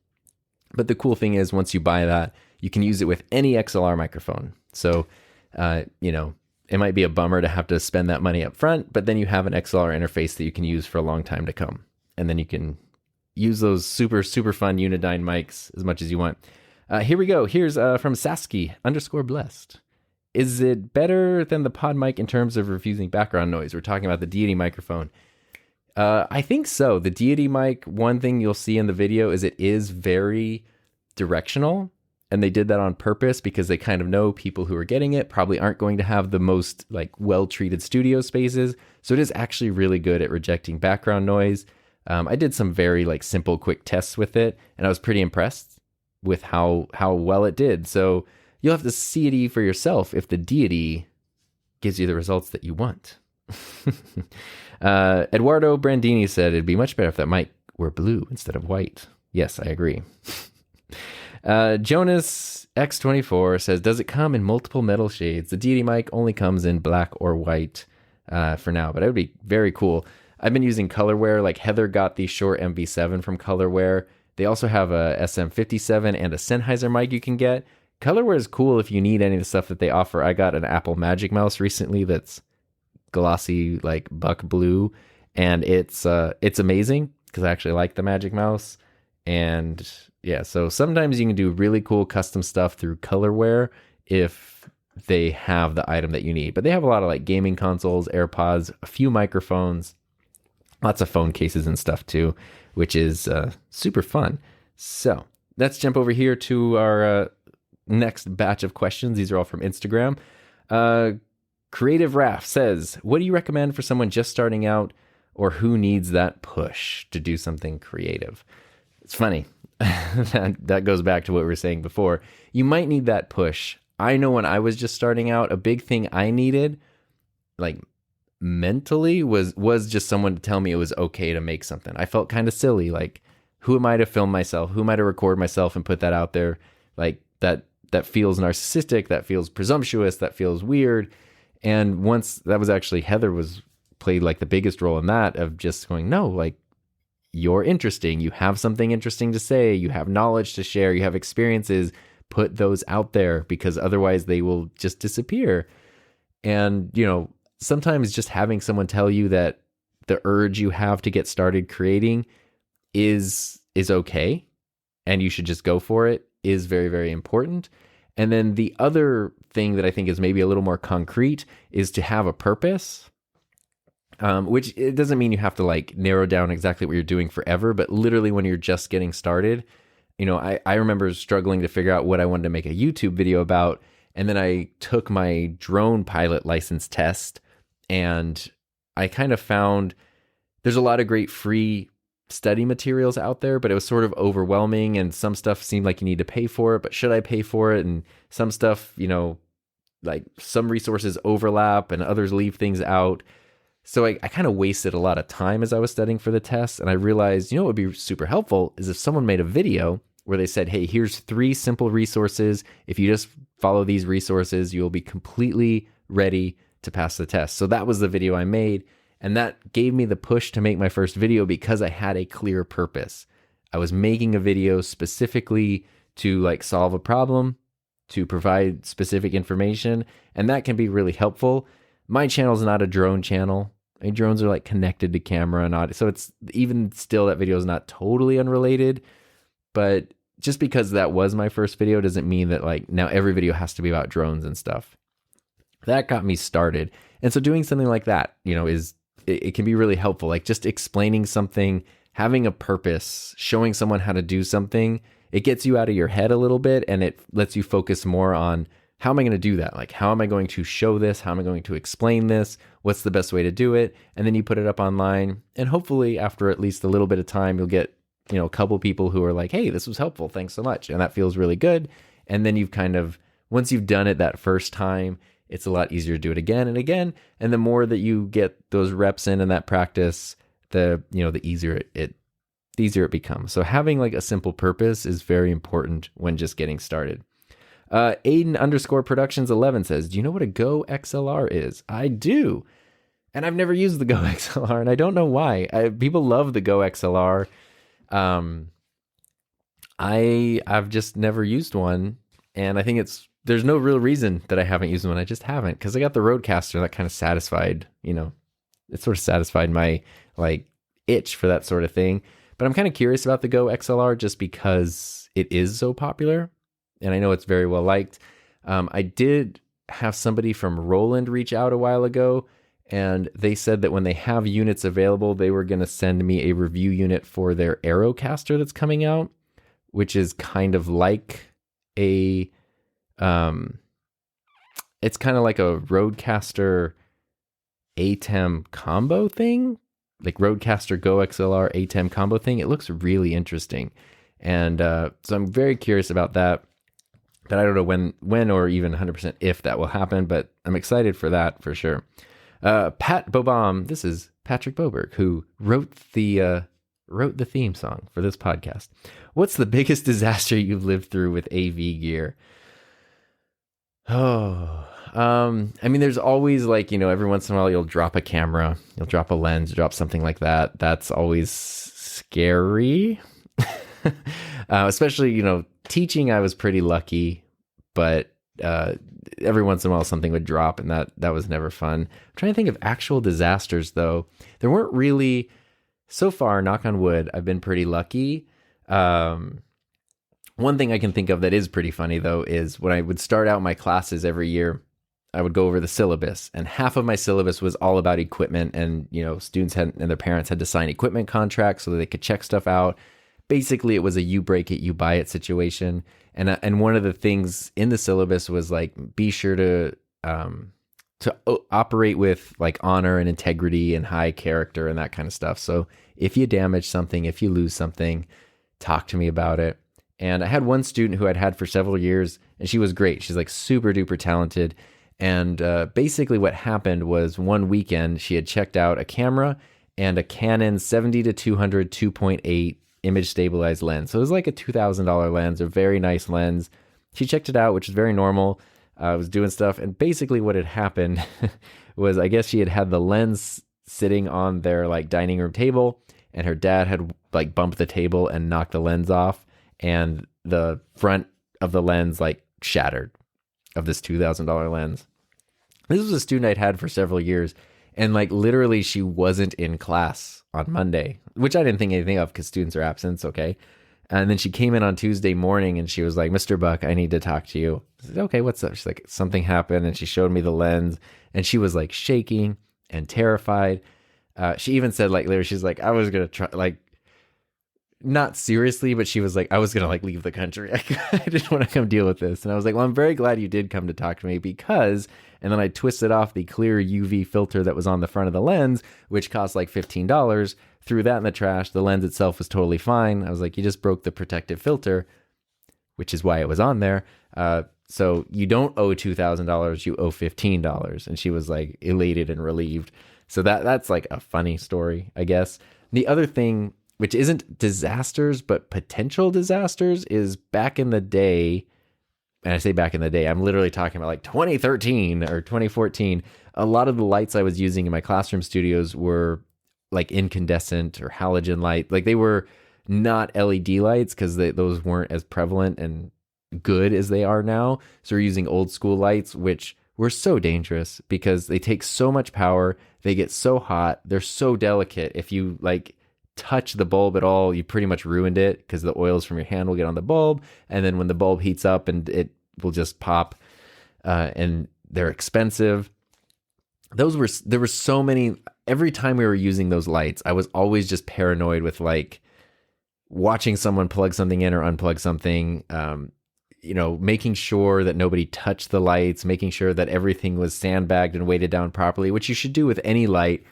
But the cool thing is, once you buy that, you can use it with any XLR microphone. So, it might be a bummer to have to spend that money up front, but then you have an XLR interface that you can use for a long time to come. And then you can use those super, super fun Unidyne mics as much as you want. Here we go. Here's from Sasky_blessed. Is it better than the pod mic in terms of refusing background noise? We're talking about the Deity microphone. I think so. The Deity mic, one thing you'll see in the video is it is very directional. And they did that on purpose because they kind of know people who are getting it probably aren't going to have the most well-treated studio spaces. So it is actually really good at rejecting background noise. I did some very simple, quick tests with it, and I was pretty impressed with how well it did. So you'll have to see it for yourself if the Deity gives you the results that you want. Eduardo Brandini said it'd be much better if that mic were blue instead of white. Yes, I agree. Jonas X24 says, does it come in multiple metal shades? The Deity mic only comes in black or white for now, but it would be very cool. I've been using Colorware. Heather got the Shure MV7 from Colorware. They also have a SM57 and a Sennheiser mic you can get. Colorware is cool if you need any of the stuff that they offer. I got an Apple Magic Mouse recently that's glossy, buck blue, and it's amazing because I actually like the Magic Mouse. And yeah, so sometimes you can do really cool custom stuff through Colorware if they have the item that you need. But they have a lot of gaming consoles, AirPods, a few microphones, lots of phone cases and stuff too, which is super fun. So let's jump over here to our next batch of questions. These are all from Instagram. Creative Raph says, what do you recommend for someone just starting out or who needs that push to do something creative? It's funny. That goes back to what we were saying before. You might need that push. I know when I was just starting out, a big thing I needed, mentally, was just someone to tell me it was okay to make something. I felt kind of silly. Who am I to film myself? Who am I to record myself and put that out there? That feels narcissistic. That feels presumptuous. That feels weird. And once that was actually Heather played the biggest role in that, of just going, no, you're interesting. You have something interesting to say. You have knowledge to share. You have experiences. Put those out there because otherwise they will just disappear. And, sometimes just having someone tell you that the urge you have to get started creating is okay and you should just go for it is very, very important. And then the other thing that I think is maybe a little more concrete is to have a purpose. Which it doesn't mean you have to narrow down exactly what you're doing forever, but literally when you're just getting started, I remember struggling to figure out what I wanted to make a YouTube video about. And then I took my drone pilot license test and I kind of found there's a lot of great free study materials out there, but it was sort of overwhelming and some stuff seemed like you need to pay for it, but should I pay for it? And some stuff, some resources overlap and others leave things out. So I kind of wasted a lot of time as I was studying for the test. And I realized, what would be super helpful is if someone made a video where they said, hey, here's 3 simple resources. If you just follow these resources, you'll be completely ready to pass the test. So that was the video I made. And that gave me the push to make my first video because I had a clear purpose. I was making a video specifically to solve a problem, to provide specific information. And that can be really helpful. My channel is not a drone channel. Drones are connected to camera and audio. So it's even still that video is not totally unrelated, but just because that was my first video doesn't mean that now every video has to be about drones and stuff. That got me started. And so doing something like that, it can be really helpful. Just explaining something, having a purpose, showing someone how to do something, it gets you out of your head a little bit and it lets you focus more on how am I going to do that? How am I going to show this? How am I going to explain this? What's the best way to do it? And then you put it up online. And hopefully after at least a little bit of time, you'll get, a couple people who are hey, this was helpful. Thanks so much. And that feels really good. And then you've once you've done it that first time, it's a lot easier to do it again and again. And the more that you get those reps in and that practice, the easier it becomes. So having a simple purpose is very important when just getting started. Aiden underscore productions 11 says, do you know what a Go XLR is? I do. And I've never used the Go XLR, and I don't know why. People love the Go XLR. I've just never used one, and I think there's no real reason that I haven't used one. I just haven't, because I got the Rodecaster that kind of satisfied, it sort of satisfied my like itch for that sort of thing. But I'm kind of curious about the Go XLR just because it is so popular, and I know it's very well liked. I did have somebody from Roland reach out a while ago, and they said that when they have units available, they were going to send me a review unit for their Aerocaster that's coming out, which is kind of like it's kind of like a Rodecaster ATEM combo thing, like Rodecaster Go XLR ATEM combo thing. It looks really interesting. And so I'm very curious about that. But I don't know when or even 100% if that will happen, but I'm excited for that for sure. Pat Bobam, this is Patrick Boberg, who wrote the theme song for this podcast. What's the biggest disaster you've lived through with AV gear? Oh, I mean, there's always every once in a while you'll drop a camera, you'll drop a lens, drop something like that. That's always scary. Especially, teaching, I was pretty lucky, but every once in a while something would drop, and that was never fun. I'm trying to think of actual disasters, though. There weren't really, so far, knock on wood, I've been pretty lucky. One thing I can think of that is pretty funny, though, is when I would start out my classes every year, I would go over the syllabus, and half of my syllabus was all about equipment, and students and their parents had to sign equipment contracts so that they could check stuff out. Basically, it was a you break it, you buy it situation. And one of the things in the syllabus was be sure to operate with honor and integrity and high character and that kind of stuff. So if you damage something, if you lose something, talk to me about it. And I had one student who I'd had for several years, and she was great. She's super duper talented. And basically what happened was one weekend she had checked out a camera and a Canon 70 to 200 2.8 image stabilized lens. So it was like a $2,000 lens, a very nice lens. She checked it out, which is very normal. I was doing stuff, and basically what had happened was I guess she had the lens sitting on their dining room table, and her dad had bumped the table and knocked the lens off, and the front of the lens shattered, of this $2,000 lens. This was a student I'd had for several years, and literally she wasn't in class on Monday, which I didn't think anything of because students are absent. Okay. And then she came in on Tuesday morning and she was like, Mr. Buck, I need to talk to you. I said, okay, what's up? She's like, something happened. And she showed me the lens, and she was shaking and terrified. She even said later, she's like, I was going to try, not seriously, but she was like, I was going to leave the country. I didn't want to come deal with this. And I was like, well, I'm very glad you did come to talk to me because, and then I twisted off the clear UV filter that was on the front of the lens, which cost $15, threw that in the trash. The lens itself was totally fine. I was like, you just broke the protective filter, which is why it was on there. So you don't owe $2,000, you owe $15. And she was elated and relieved. So that's a funny story, I guess. The other thing, which isn't disasters, but potential disasters, is back in the day, and I say back in the day, I'm literally talking about 2013 or 2014, a lot of the lights I was using in my classroom studios were incandescent or halogen light. They were not LED lights because those weren't as prevalent and good as they are now. So we're using old school lights, which were so dangerous because they take so much power, they get so hot, they're so delicate. If you touch the bulb at all, you pretty much ruined it because the oils from your hand will get on the bulb, and then when the bulb heats up and it will just pop, and they're expensive. There were so many. Every time we were using those lights, I was always just paranoid with watching someone plug something in or unplug something, making sure that nobody touched the lights, making sure that everything was sandbagged and weighted down properly, which you should do with any light.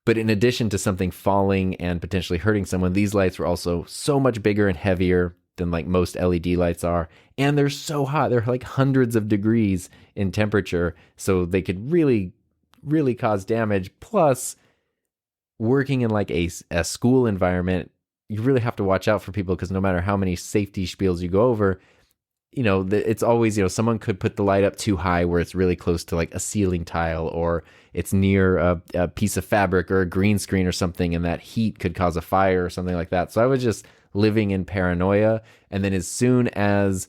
But in addition to something falling and potentially hurting someone, these lights were also so much bigger and heavier than most LED lights are. And they're so hot. They're hundreds of degrees in temperature. So they could really, really cause damage. Plus, working in a school environment, you really have to watch out for people because no matter how many safety spiels you go over, it's always, someone could put the light up too high where it's really close to like a ceiling tile, or it's near a piece of fabric or a green screen or something, and that heat could cause a fire or something like that. So I was just living in paranoia. And then as soon as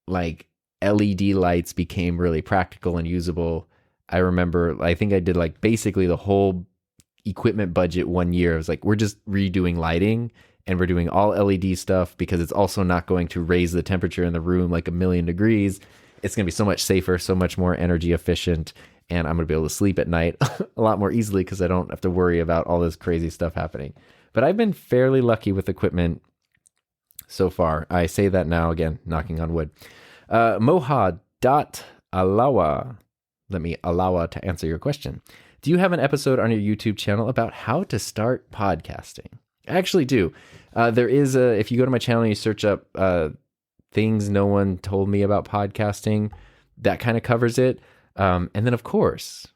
like LED lights became really practical and usable, I remember, I think I did like basically the whole equipment budget one year. I was like, we're just redoing lighting, and we're doing all LED stuff because it's also not going to raise the temperature in the room like 1,000,000 degrees. It's going to be so much safer, so much more energy efficient, and I'm going to be able to sleep at night a lot more easily because I don't have to worry about all this crazy stuff happening. But I've been fairly lucky with equipment so far. I say that now, again, knocking on wood. Moha.alawa. Let me alawa to answer your question. Do you have an episode on your YouTube channel about how to start podcasting? I actually do. There is if you go to my channel and you search up things no one told me about podcasting, that kind of covers it. And then, of course,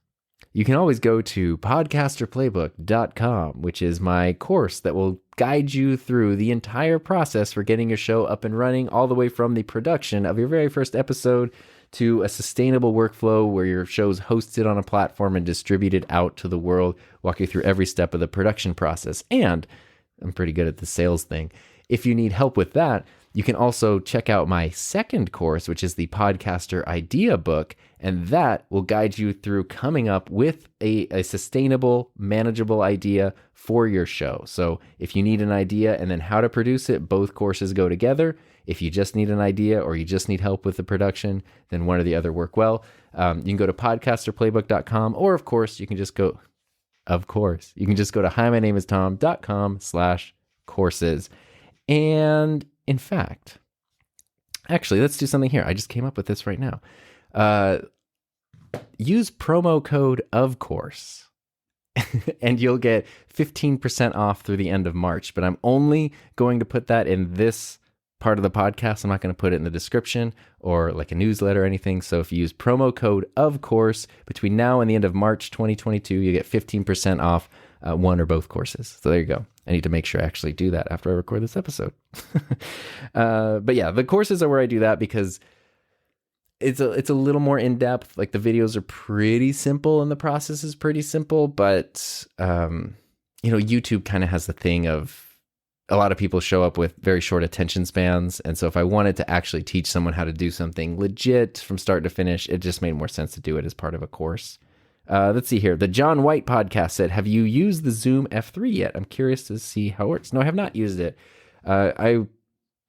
you can always go to podcasterplaybook.com, which is my course that will guide you through the entire process for getting your show up and running, all the way from the production of your very first episode to a sustainable workflow where your show's hosted on a platform and distributed out to the world, walk you through every step of the production process. And I'm pretty good at the sales thing. If you need help with that, you can also check out my second course, which is the Podcaster Idea Book, and that will guide you through coming up with a sustainable, manageable idea for your show. So if you need an idea and then how to produce it, both courses go together. If you just need an idea or you just need help with the production, then one or the other work well. You can go to podcasterplaybook.com, or of course, you can just go to himynameistom.com/courses. And in fact, actually, let's do something here. I just came up with this right now. Use promo code OFCOURSE and you'll get 15% off through the end of March. But I'm only going to put that in this part of the podcast. I'm not going to put it in the description or like a newsletter or anything. So if you use promo code OFCOURSE between now and the end of March 2022, you get 15% off one or both courses. So there you go. I need to make sure I actually do that after I record this episode. But yeah, the courses are where I do that because it's a little more in depth. Like the videos are pretty simple and the process is pretty simple, but YouTube kind of has the thing of a lot of people show up with very short attention spans. And so if I wanted to actually teach someone how to do something legit from start to finish, it just made more sense to do it as part of a course. Let's see here. The John White podcast said, have you used the Zoom F3 yet? I'm curious to see how it works. No, I have not used it. I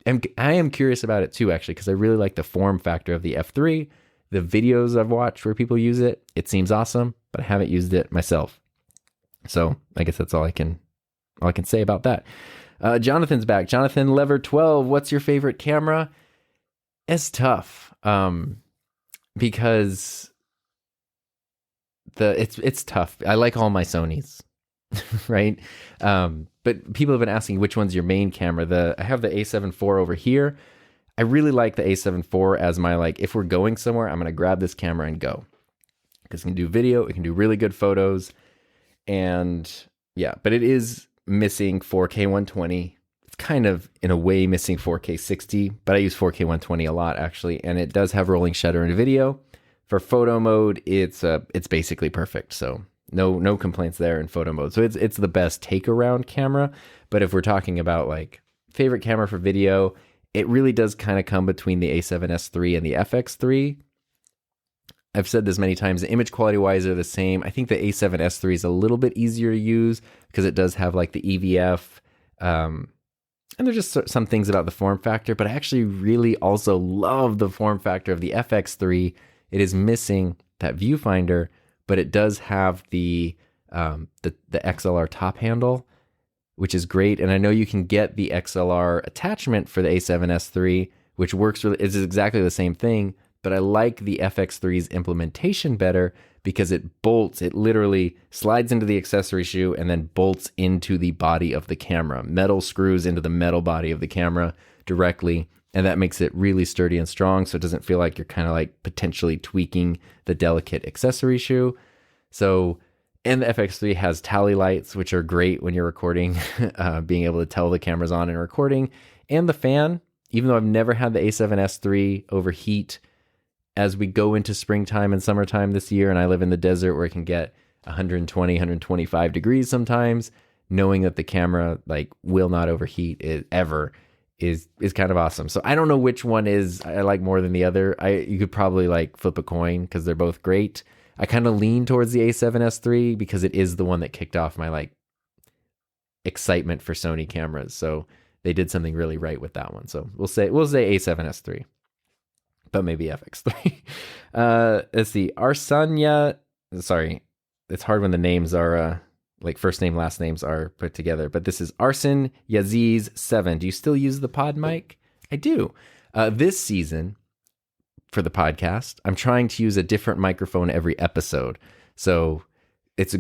am curious about it too, actually, because I really like the form factor of the F3. The videos I've watched where people use it, it seems awesome, but I haven't used it myself. So I guess that's all I can say about that. Jonathan's back. Jonathan Lever 12. What's your favorite camera? It's tough. Because it's tough. I like all my Sonys, right? But people have been asking which one's your main camera. I have the A7 IV over here. I really like the A7 IV as my, like, if we're going somewhere, I'm going to grab this camera and go. Because it can do video, it can do really good photos. And yeah, but it is missing 4K 120. It's kind of, in a way, missing 4K 60, but I use 4K 120 a lot, actually. And it does have rolling shutter in video. For photo mode, it's basically perfect. So no complaints there in photo mode. So it's the best take around camera. But if we're talking about like favorite camera for video, it really does kind of come between the A7S III and the FX3. I've said this many times, the image quality wise are the same. I think the A7S III is a little bit easier to use because it does have like the EVF. And there's just some things about the form factor, but I actually really also love the form factor of the FX3. It is missing that viewfinder, but it does have the XLR top handle, which is great. And I know you can get the XLR attachment for the A7S III, which works really, is exactly the same thing. But I like the FX3's implementation better because it literally slides into the accessory shoe and then bolts into the body of the camera. Metal screws into the metal body of the camera directly. And that makes it really sturdy and strong. So it doesn't feel like you're kind of like potentially tweaking the delicate accessory shoe. So, and the FX3 has tally lights, which are great when you're recording, being able to tell the camera's on and recording. And the fan even though I've never had the A7S III overheat, as we go into springtime and summertime this year, and I live in the desert where it can get 120, 125 degrees sometimes, knowing that the camera like will not overheat it ever is kind of awesome. So I don't know which one is I like more than the other. You could probably like flip a coin because they're both great. I kind of lean towards the A7S III because it is the one that kicked off my like excitement for Sony cameras. So they did something really right with that one. So we'll say A7S III, but maybe FX3. Let's see. Arsanya. Sorry, it's hard when the names are like first name, last names are put together. But this is Arsen Yaziz 7. Do you still use the pod mic? I do. This season for the podcast, I'm trying to use a different microphone every episode. So it's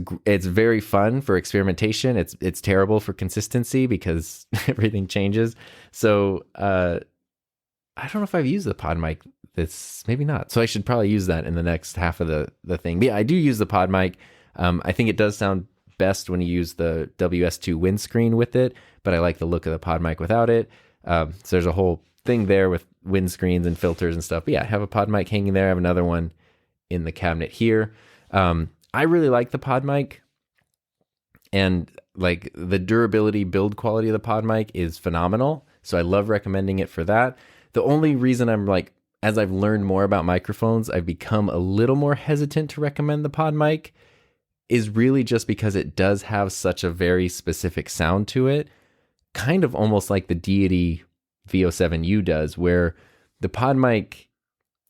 very fun for experimentation. It's terrible for consistency because everything changes. So I don't know if I've used the pod mic. It's maybe not. So I should probably use that in the next half of the thing. But yeah, I do use the pod mic. I think it does sound best when you use the WS2 windscreen with it, but I like the look of the pod mic without it. So there's a whole thing there with windscreens and filters and stuff. But yeah, I have a pod mic hanging there. I have another one in the cabinet here. I really like the pod mic, and like the durability build quality of the pod mic is phenomenal. So I love recommending it for that. The only reason I'm like, as I've learned more about microphones, I've become a little more hesitant to recommend the pod mic is really just because it does have such a very specific sound to it, kind of almost like the Deity VO7U does, where the pod mic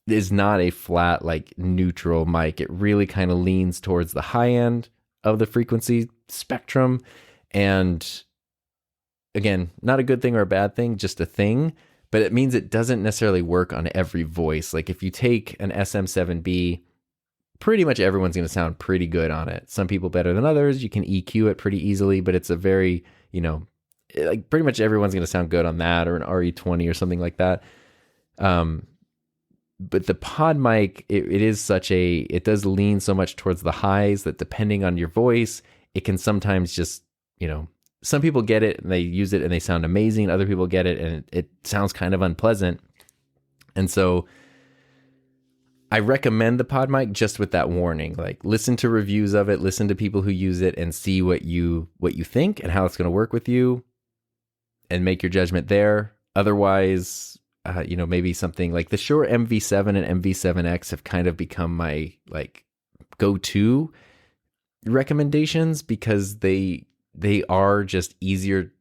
is not a flat, like neutral mic. It really kind of leans towards the high end of the frequency spectrum. And again, not a good thing or a bad thing, just a thing, but it means it doesn't necessarily work on every voice. Like if you take an SM7B, pretty much everyone's going to sound pretty good on it. Some people better than others. You can EQ it pretty easily, but it's a very, like pretty much everyone's going to sound good on that, or an RE20 or something like that. But the pod mic, it does lean so much towards the highs that depending on your voice, it can sometimes just, some people get it and they use it and they sound amazing. Other people get it and it sounds kind of unpleasant. And so I recommend the pod mic just with that warning, like listen to reviews of it, listen to people who use it and see what you think and how it's going to work with you and make your judgment there. Otherwise, maybe something like the Shure MV7 and MV7X have kind of become my like go-to recommendations because they are just easier.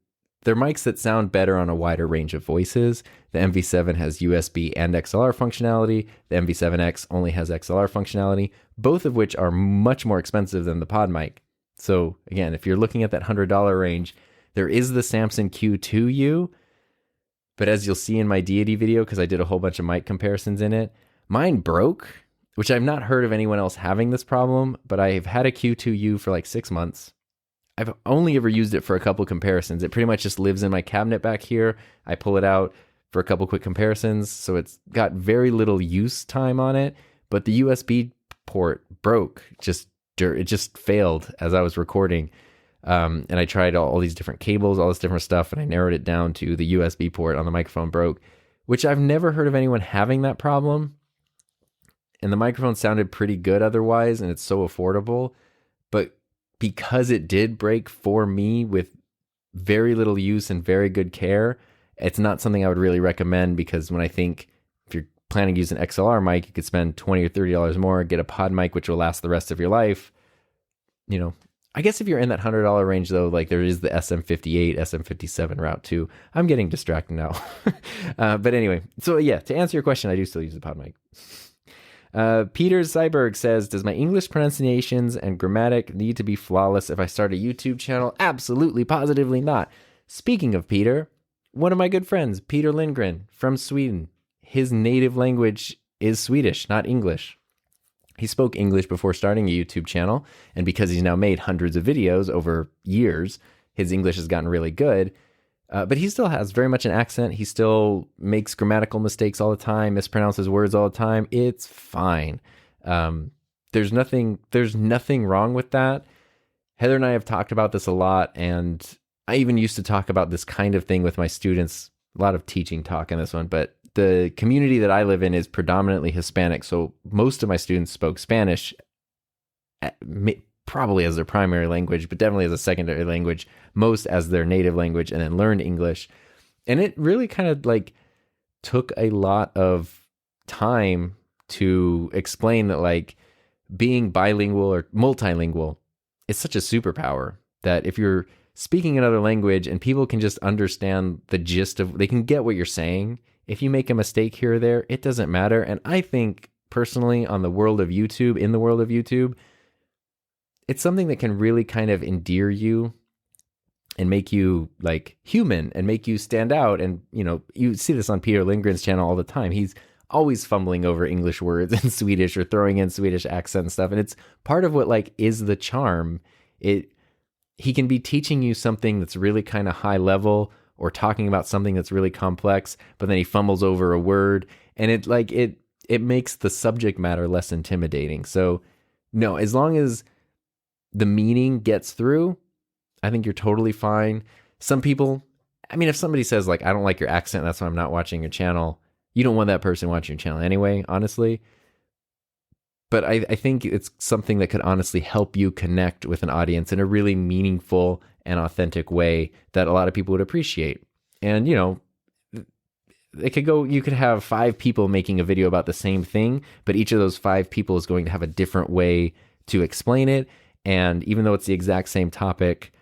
They're mics that sound better on a wider range of voices. The MV7 has USB and XLR functionality. The MV7X only has XLR functionality, both of which are much more expensive than the pod mic. So again, if you're looking at that $100 range, there is the Samson Q2U, but as you'll see in my Deity video, because I did a whole bunch of mic comparisons in it, mine broke, which I've not heard of anyone else having this problem, but I've had a Q2U for like 6 months. I've only ever used it for a couple comparisons. It pretty much just lives in my cabinet back here. I pull it out for a couple quick comparisons, so it's got very little use time on it, but the USB port broke. It just failed as I was recording. And I tried all these different cables, all this different stuff, and I narrowed it down to the USB port on the microphone broke, which I've never heard of anyone having that problem. And the microphone sounded pretty good otherwise, and it's so affordable. But because it did break for me with very little use and very good care, it's not something I would really recommend, because when I think if you're planning to use an XLR mic, you could spend $20 or $30 more, get a pod mic, which will last the rest of your life. I guess if you're in that $100 range though, like there is the SM58, SM57 route too. I'm getting distracted now. But anyway, so yeah, to answer your question, I do still use the pod mic. Peter Zyberg says, does my English pronunciations and grammatic need to be flawless if I start a YouTube channel? Absolutely, positively not. Speaking of Peter, one of my good friends, Peter Lindgren from Sweden, his native language is Swedish, not English. He spoke English before starting a YouTube channel, and because he's now made hundreds of videos over years, his English has gotten really good. But he still has very much an accent. He still makes grammatical mistakes all the time, mispronounces words all the time. It's fine. There's nothing wrong with that. Heather and I have talked about this a lot, and I even used to talk about this kind of thing with my students a lot of teaching talk in this one, but the community that I live in is predominantly Hispanic. So most of my students spoke Spanish, probably as their primary language, but definitely as a secondary language, most as their native language, and then learned English. And it really kind of like took a lot of time to explain that like being bilingual or multilingual is such a superpower that if you're speaking another language and people can just understand the gist of, they can get what you're saying. If you make a mistake here or there, it doesn't matter. And I think personally in the world of YouTube, it's something that can really kind of endear you and make you like human and make you stand out. And, you know, you see this on Peter Lindgren's channel all the time. He's always fumbling over English words in Swedish or throwing in Swedish accent and stuff. And it's part of what like is the charm. He can be teaching you something that's really kind of high level or talking about something that's really complex, but then he fumbles over a word, and it makes the subject matter less intimidating. So no, as long as the meaning gets through, I think you're totally fine. Some people, I mean, if somebody says like, I don't like your accent, that's why I'm not watching your channel, you don't want that person watching your channel anyway, honestly. But I think it's something that could honestly help you connect with an audience in a really meaningful and authentic way that a lot of people would appreciate. And, you know, you could have 5 people making a video about the same thing, but each of those 5 people is going to have a different way to explain it. And even though it's the exact same topic,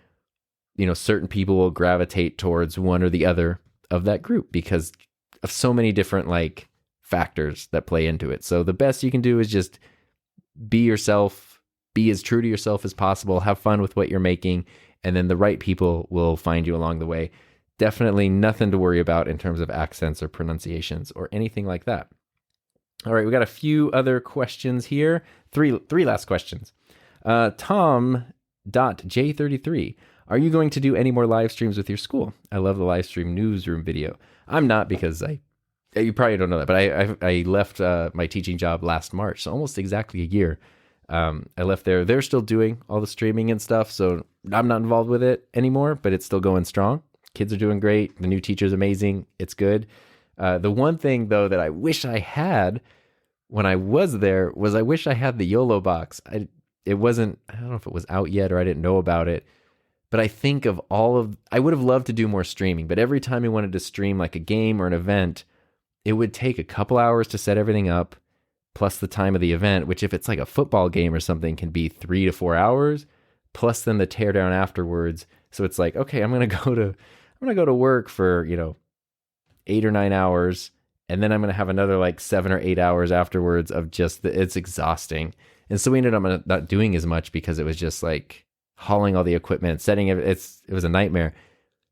you know, certain people will gravitate towards one or the other of that group because of so many different like factors that play into it. So the best you can do is just be yourself, be as true to yourself as possible, have fun with what you're making, and then the right people will find you along the way. Definitely nothing to worry about in terms of accents or pronunciations or anything like that. All right, we got a few other questions here. Three last questions. Tom.J33. Are you going to do any more live streams with your school? I love the live stream newsroom video. I'm not, because you probably don't know that, but I left my teaching job last March, so almost exactly a year. I left there. They're still doing all the streaming and stuff, so I'm not involved with it anymore, but it's still going strong. Kids are doing great. The new teacher's amazing. It's good. The one thing, though, that I wish I had when I was there was I wish I had the YOLO box. I don't know if it was out yet or I didn't know about it, but I think I would have loved to do more streaming, but every time I wanted to stream like a game or an event, it would take a couple hours to set everything up, plus the time of the event, which if it's like a football game or something can be 3 to 4 hours, plus then the teardown afterwards. So it's like, okay, I'm going to go to work for, 8 or 9 hours, and then I'm going to have another like 7 or 8 hours afterwards of just it's exhausting. And so we ended up not doing as much because it was just like hauling all the equipment, setting it. It was a nightmare.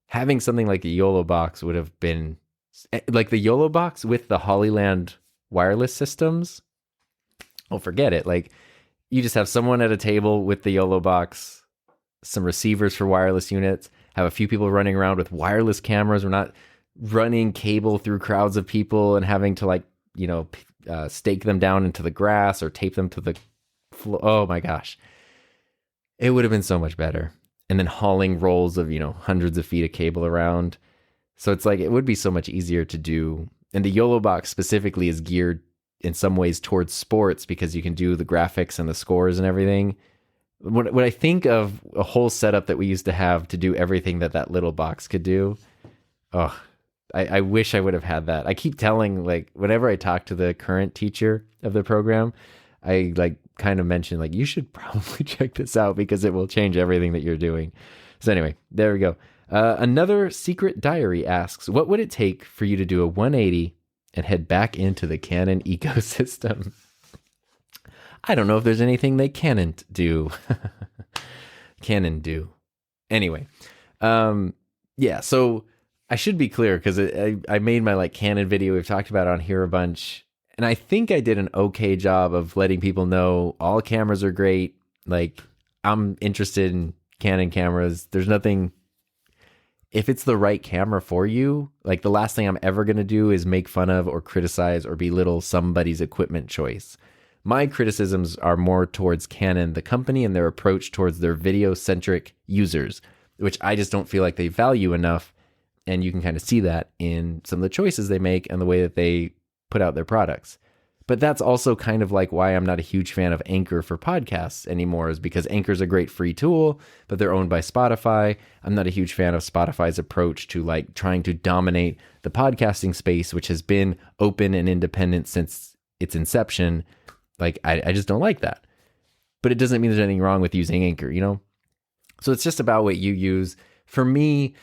Having something like the YOLO box would have been like the YOLO box with the Hollyland wireless systems. Oh, forget it. Like you just have someone at a table with the YOLO box, some receivers for wireless units, have a few people running around with wireless cameras. We're not running cable through crowds of people and having to stake them down into the grass or tape them to the floor. Oh my gosh. It would have been so much better. And then hauling rolls of, hundreds of feet of cable around. So it's like, it would be so much easier to do. And the YOLO box specifically is geared in some ways towards sports because you can do the graphics and the scores and everything. When I think of a whole setup that we used to have to do everything that little box could do, I wish I would have had that. I keep telling, whenever I talk to the current teacher of the program, I kind of mention you should probably check this out because it will change everything that you're doing. So anyway, there we go. Another secret diary asks, what would it take for you to do a 180 and head back into the Canon ecosystem? I don't know if there's anything they can't do. Canon do. Anyway, yeah, so I should be clear because I made my Canon video. We've talked about it on here a bunch. And I think I did an okay job of letting people know all cameras are great. I'm interested in Canon cameras. There's nothing, if it's the right camera for you, the last thing I'm ever going to do is make fun of or criticize or belittle somebody's equipment choice. My criticisms are more towards Canon, the company, and their approach towards their video-centric users, which I just don't feel like they value enough And you can kind of see that in some of the choices they make and the way that they put out their products. But that's also kind of like why I'm not a huge fan of Anchor for podcasts anymore, is because Anchor's a great free tool, but they're owned by Spotify. I'm not a huge fan of Spotify's approach to like trying to dominate the podcasting space, which has been open and independent since its inception. Like, I just don't like that. But it doesn't mean there's anything wrong with using Anchor, you know? So it's just about what you use. For me,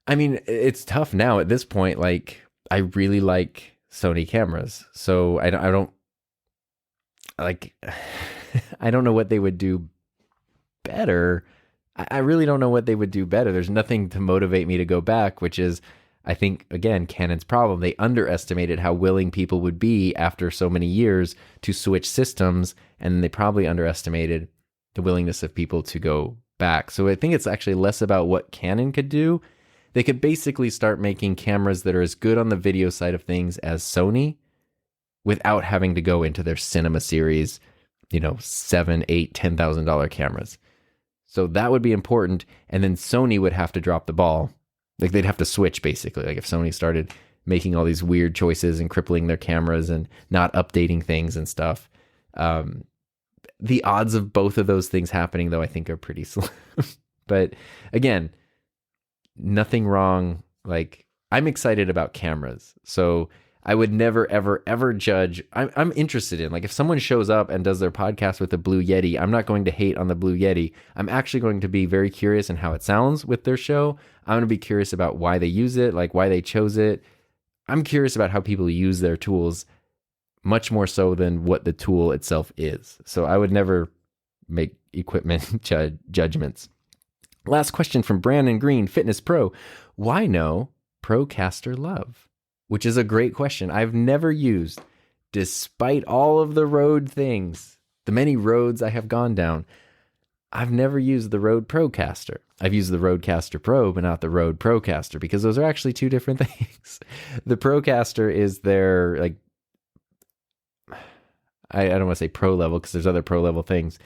I mean, it's tough now at this point. Like, I really like Sony cameras. So I don't like, I don't know what they would do better. I really don't know what they would do better. There's nothing to motivate me to go back, which is, I think, again, Canon's problem. They underestimated how willing people would be after so many years to switch systems, and they probably underestimated the willingness of people to go back. So I think it's actually less about what Canon could do. They could basically start making cameras that are as good on the video side of things as Sony without having to go into their cinema series, $7, $8, $10,000 cameras. So that would be important. And then Sony would have to drop the ball. Like, they'd have to switch, basically. Like, if Sony started making all these weird choices and crippling their cameras and not updating things and stuff. The odds of both of those things happening, though, I think are pretty slim. But again, nothing wrong. Like, I'm excited about cameras. So I would never, ever, ever judge. I'm interested in, like, if someone shows up and does their podcast with a Blue Yeti, I'm not going to hate on the Blue Yeti. I'm actually going to be very curious in how it sounds with their show. I'm going to be curious about why they use it, like why they chose it. I'm curious about how people use their tools much more so than what the tool itself is. So I would never make equipment judgments. Last question from Brandon Green, Fitness Pro. Why no Procaster Love? Which is a great question. I've never used, despite all of the Rode things, the many roads I have gone down, I've never used the Rode Procaster. I've used the Rodecaster Pro, but not the Rode Procaster, because those are actually two different things. The Procaster is their, like, I don't want to say pro level, because there's other pro level things.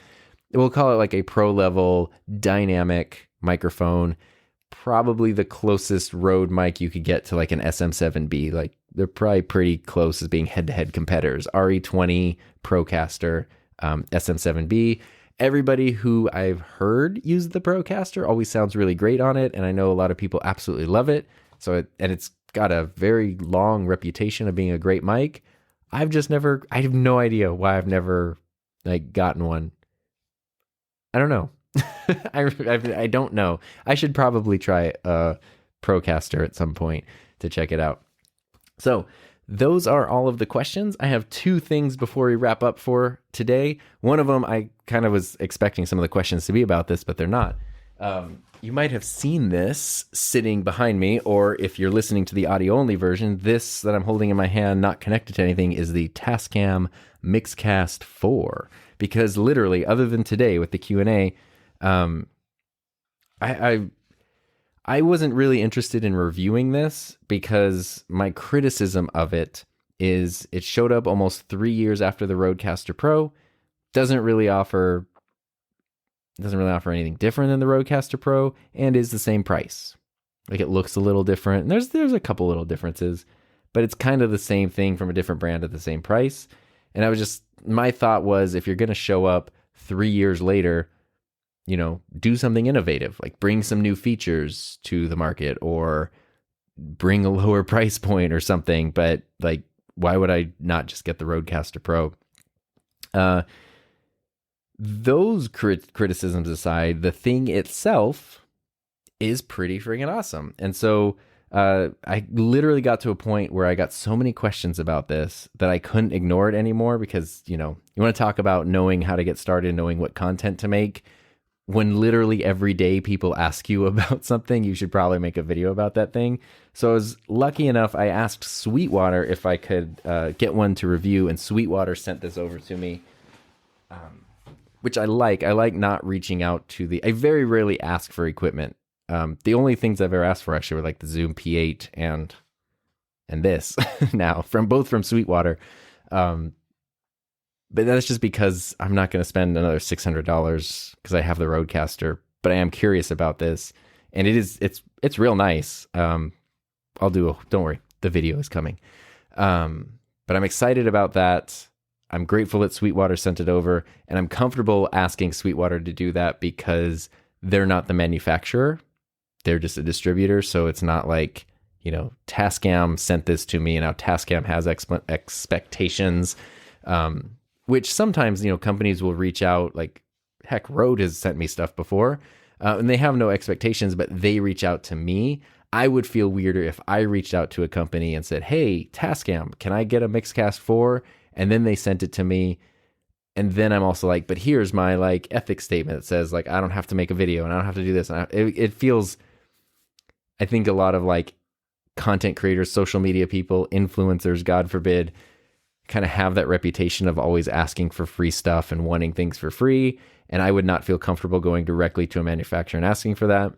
We'll call it like a pro level dynamic microphone. Probably the closest Rode mic you could get to like an SM7B. Like, they're probably pretty close as being head-to-head competitors. RE20, Procaster, SM7B. Everybody who I've heard use the Procaster always sounds really great on it, and I know a lot of people absolutely love it. So it's got a very long reputation of being a great mic. I have no idea why I've never like gotten one. I don't know. I don't know. I should probably try a Procaster at some point to check it out. So those are all of the questions. I have two things before we wrap up for today. One of them, I kind of was expecting some of the questions to be about this, but they're not. You might have seen this sitting behind me, or if you're listening to the audio-only version, this that I'm holding in my hand, not connected to anything, is the Tascam Mixcast 4. Because literally, other than today with the Q&A, I wasn't really interested in reviewing this because my criticism of it is it showed up almost 3 years after the Rodecaster Pro. Doesn't really offer anything different than the Rodecaster Pro, and is the same price. Like, it looks a little different. And there's a couple little differences, but it's kind of the same thing from a different brand at the same price. And my thought was, if you're going to show up 3 years later, do something innovative, like bring some new features to the market or bring a lower price point or something. But like, why would I not just get the Rodecaster Pro? Those criticisms aside, the thing itself is pretty freaking awesome. And so I literally got to a point where I got so many questions about this that I couldn't ignore it anymore, because, you want to talk about knowing how to get started, knowing what content to make. When literally every day people ask you about something, you should probably make a video about that thing. So I was lucky enough, I asked Sweetwater if I could get one to review, and Sweetwater sent this over to me, which I like. I like not reaching out to I very rarely ask for equipment. The only things I've ever asked for actually were like the Zoom P8 and this now, both from Sweetwater. But that's just because I'm not going to spend another $600 because I have the Rodecaster, but I am curious about this. and it's real nice. Don't worry, the video is coming. But I'm excited about that. I'm grateful that Sweetwater sent it over, and I'm comfortable asking Sweetwater to do that because they're not the manufacturer. They're just a distributor. So it's not like, Tascam sent this to me and now Tascam has expectations, which sometimes, companies will reach out. Like, heck, Rode has sent me stuff before, and they have no expectations, but they reach out to me. I would feel weirder if I reached out to a company and said, hey, Tascam, can I get a Mixcast 4? And then they sent it to me. And then I'm also like, but here's my ethics statement that says I don't have to make a video and I don't have to do this. And it feels, I think a lot of content creators, social media people, influencers, God forbid, kind of have that reputation of always asking for free stuff and wanting things for free. And I would not feel comfortable going directly to a manufacturer and asking for that.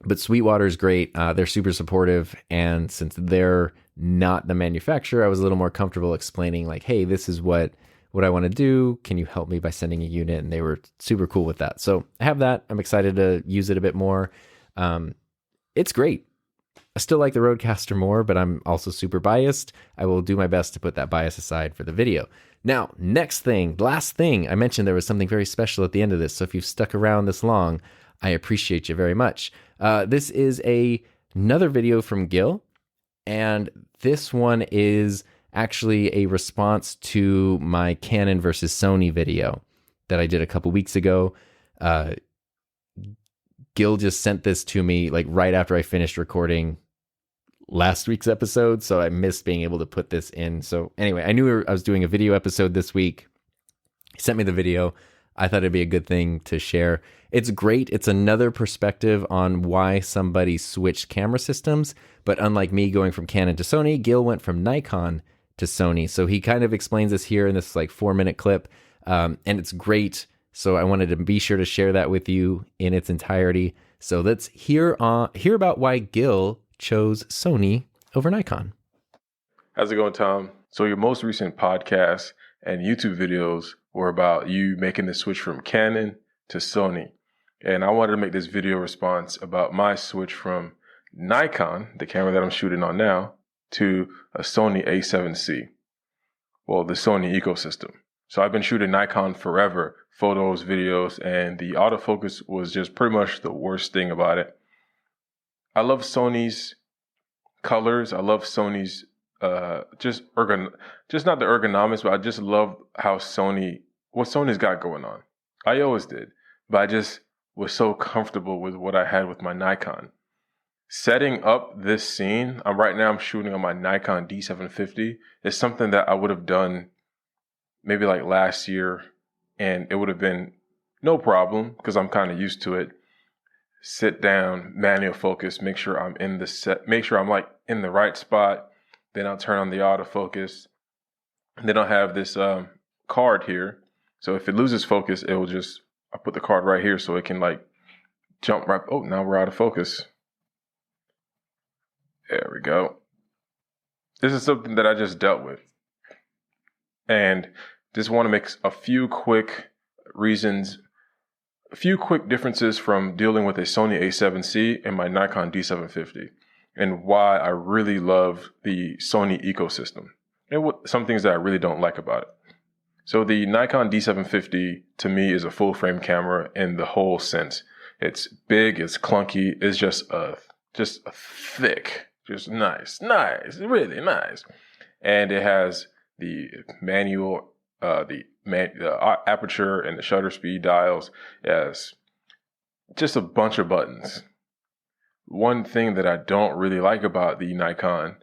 But Sweetwater is great. They're super supportive. And since they're not the manufacturer, I was a little more comfortable explaining hey, this is what I want to do. Can you help me by sending a unit? And they were super cool with that. So I have that. I'm excited to use it a bit more. It's great. I still like the Rodecaster more, but I'm also super biased. I will do my best to put that bias aside for the video. Now, last thing, I mentioned there was something very special at the end of this. So if you've stuck around this long, I appreciate you very much. This is another video from Gil, and this one is actually a response to my Canon versus Sony video that I did a couple weeks ago. Gil just sent this to me right after I finished recording last week's episode, so I missed being able to put this in. So anyway, I knew I was doing a video episode this week. He sent me the video. I thought it'd be a good thing to share. It's great. It's another perspective on why somebody switched camera systems, but unlike me going from Canon to Sony, Gil went from Nikon to Sony. So he kind of explains this here in this 4-minute clip, and it's great. So I wanted to be sure to share that with you in its entirety. So let's hear about why Gil chose Sony over Nikon. How's it going, Tom? So your most recent podcast and YouTube videos were about you making the switch from Canon to Sony. And I wanted to make this video response about my switch from Nikon, the camera that I'm shooting on now, to a Sony A7C. Well, the Sony ecosystem. So I've been shooting Nikon forever, photos, videos, and the autofocus was just pretty much the worst thing about it. I love Sony's colors. I love Sony's just not the ergonomics, but I just love what Sony's got going on. I always did, but I just was so comfortable with what I had with my Nikon. Setting up this scene, I'm shooting on my Nikon D750, is something that I would have done maybe last year, and it would have been no problem because I'm kind of used to it. Sit down, manual focus, make sure I'm in the set, make sure I'm in the right spot. Then I'll turn on the autofocus. And then I'll have this card here. So if it loses focus, I'll put the card right here so it can jump right. Oh, now we're out of focus. There we go. This is something that I just dealt with. And just want to make a few quick differences from dealing with a Sony A7C and my Nikon D750 and why I really love the Sony ecosystem and some things that I really don't like about it. So the Nikon D750 to me is a full frame camera in the whole sense. It's big, it's clunky, it's just a thick, just nice, really nice. And it has the manual, the aperture and the shutter speed dials as just a bunch of buttons. One thing that I don't really like about the Nikon,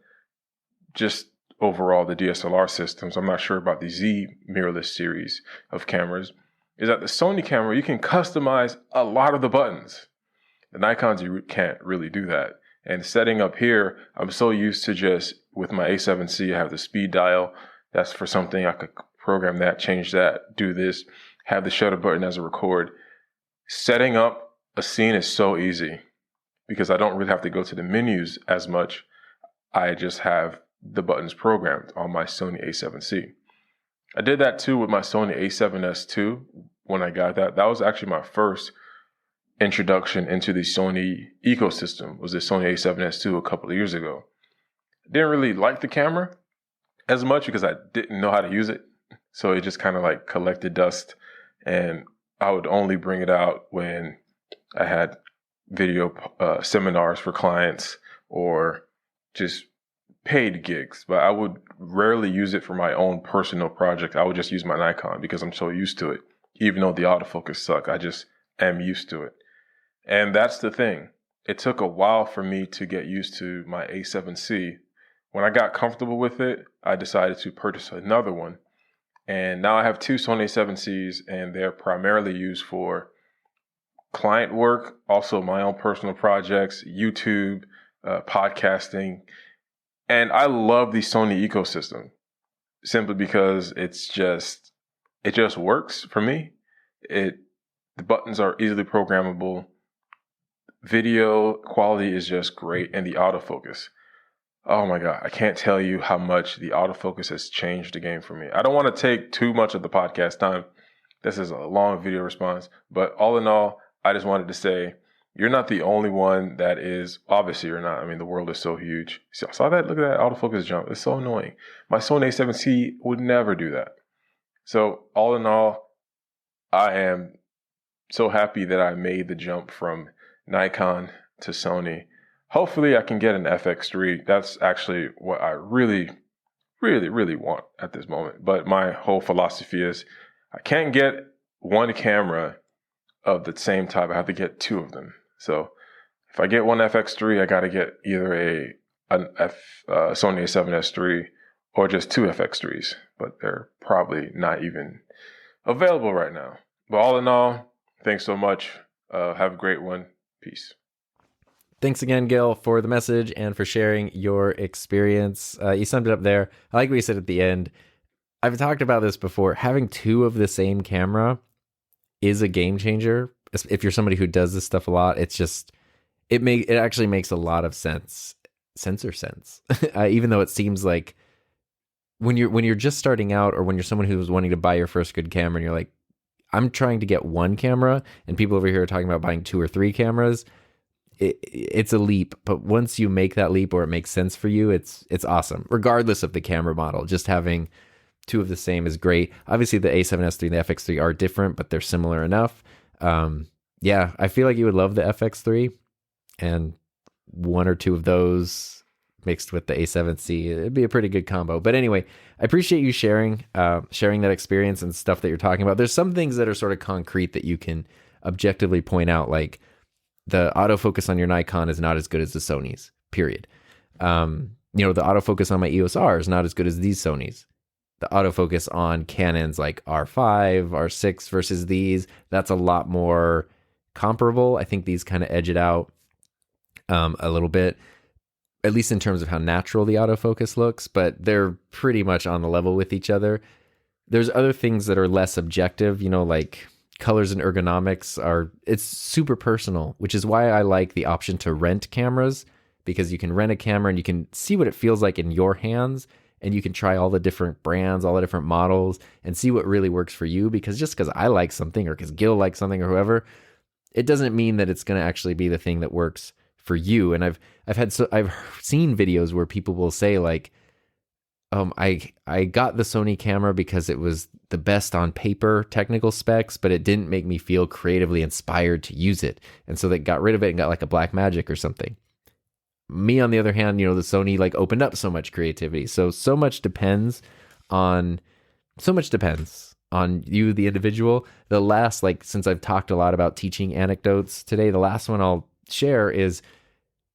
just overall the DSLR systems, I'm not sure about the Z mirrorless series of cameras, is that the Sony camera, you can customize a lot of the buttons. The Nikons, you can't really do that. And setting up here, I'm so used to just, with my A7C, I have the speed dial. That's for something I could program that, change that, do this, have the shutter button as a record. Setting up a scene is so easy because I don't really have to go to the menus as much. I just have the buttons programmed on my Sony A7C. I did that too with my Sony A7S II when I got that. That was actually my first introduction into the Sony ecosystem was the Sony a7S II a couple of years ago. Didn't really like the camera as much because I didn't know how to use it. So it just kind of like collected dust, and I would only bring it out when I had video seminars for clients or just paid gigs. But I would rarely use it for my own personal project. I would just use my Nikon because I'm so used to it. Even though the autofocus suck, I just am used to it. And that's the thing. It took a while for me to get used to my A7C. When I got comfortable with it, I decided to purchase another one. And now I have two Sony A7Cs, and they're primarily used for client work, also my own personal projects, YouTube, podcasting. And I love the Sony ecosystem simply because it just works for me. The buttons are easily programmable. Video quality is just great, and the autofocus. Oh my God, I can't tell you how much the autofocus has changed the game for me. I don't want to take too much of the podcast time. This is a long video response, but all in all, I just wanted to say, you're not the only one that is, obviously you're not. I mean, the world is so huge. Saw that? Look at that autofocus jump. It's so annoying. My Sony a7C would never do that. So all in all, I am so happy that I made the jump from Nikon to Sony. Hopefully I can get an FX3. That's actually what I really, really, really want at this moment. But my whole philosophy is I can't get one camera of the same type. I have to get two of them. So if I get one FX3, I got to get either a Sony a7S III or just two FX3s. But they're probably not even available right now. But all in all, thanks so much. Have a great one. Peace. Thanks again, Gil, for the message and for sharing your experience. You summed it up there. I like what you said at the end. I've talked about this before. Having two of the same camera is a game changer. If you're somebody who does this stuff a lot, it actually makes a lot of sense. Sensor sense. Even though it seems like when you're just starting out, or when you're someone who's wanting to buy your first good camera and you're like, I'm trying to get one camera, and people over here are talking about buying 2 or 3 cameras. It's a leap, but once you make that leap or it makes sense for you, it's awesome. Regardless of the camera model, just having two of the same is great. Obviously, the A7S III and the FX3 are different, but they're similar enough. Yeah, I feel like you would love the FX3, and 1 or 2 of those mixed with the A7C, it'd be a pretty good combo. But anyway, I appreciate you sharing that experience and stuff that you're talking about. There's some things that are sort of concrete that you can objectively point out, like the autofocus on your Nikon is not as good as the Sony's, period. The autofocus on my EOS R is not as good as these Sonys. The autofocus on Canons like R5, R6 versus these, that's a lot more comparable. I think these kind of edge it out a little bit, at least in terms of how natural the autofocus looks, but they're pretty much on the level with each other. There's other things that are less objective, like colors and ergonomics it's super personal, which is why I like the option to rent cameras, because you can rent a camera and you can see what it feels like in your hands, and you can try all the different brands, all the different models, and see what really works for you. Because just because I like something, or because Gil likes something, or whoever, it doesn't mean that it's going to actually be the thing that works for you. And I've seen videos where people will say like, I got the Sony camera because it was the best on paper technical specs, but it didn't make me feel creatively inspired to use it. And so they got rid of it and got like a Black Magic or something. Me, on the other hand, the Sony like opened up so much creativity. So much depends on you, the individual. The last, since I've talked a lot about teaching anecdotes today, the last one I'll share is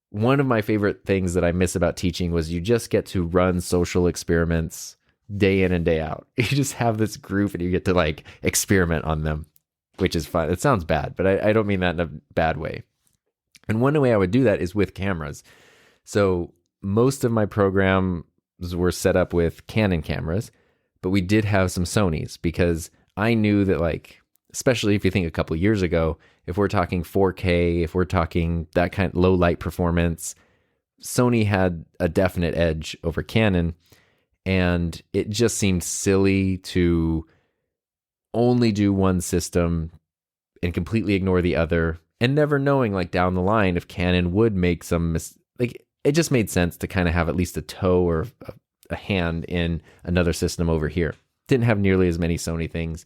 one of my favorite things that I miss about teaching was you just get to run social experiments day in and day out. You just have this group and you get to experiment on them, which is fun. It sounds bad, but I don't mean that in a bad way. And one way I would do that is with cameras. So most of my programs were set up with Canon cameras, but we did have some Sonys, because I knew that especially if you think a couple of years ago, if we're talking 4K, if we're talking that kind of low light performance, Sony had a definite edge over Canon. And it just seemed silly to only do one system and completely ignore the other, and never knowing like down the line if Canon would make like it just made sense to kind of have at least a toe or a hand in another system over here. Didn't have nearly as many Sony things.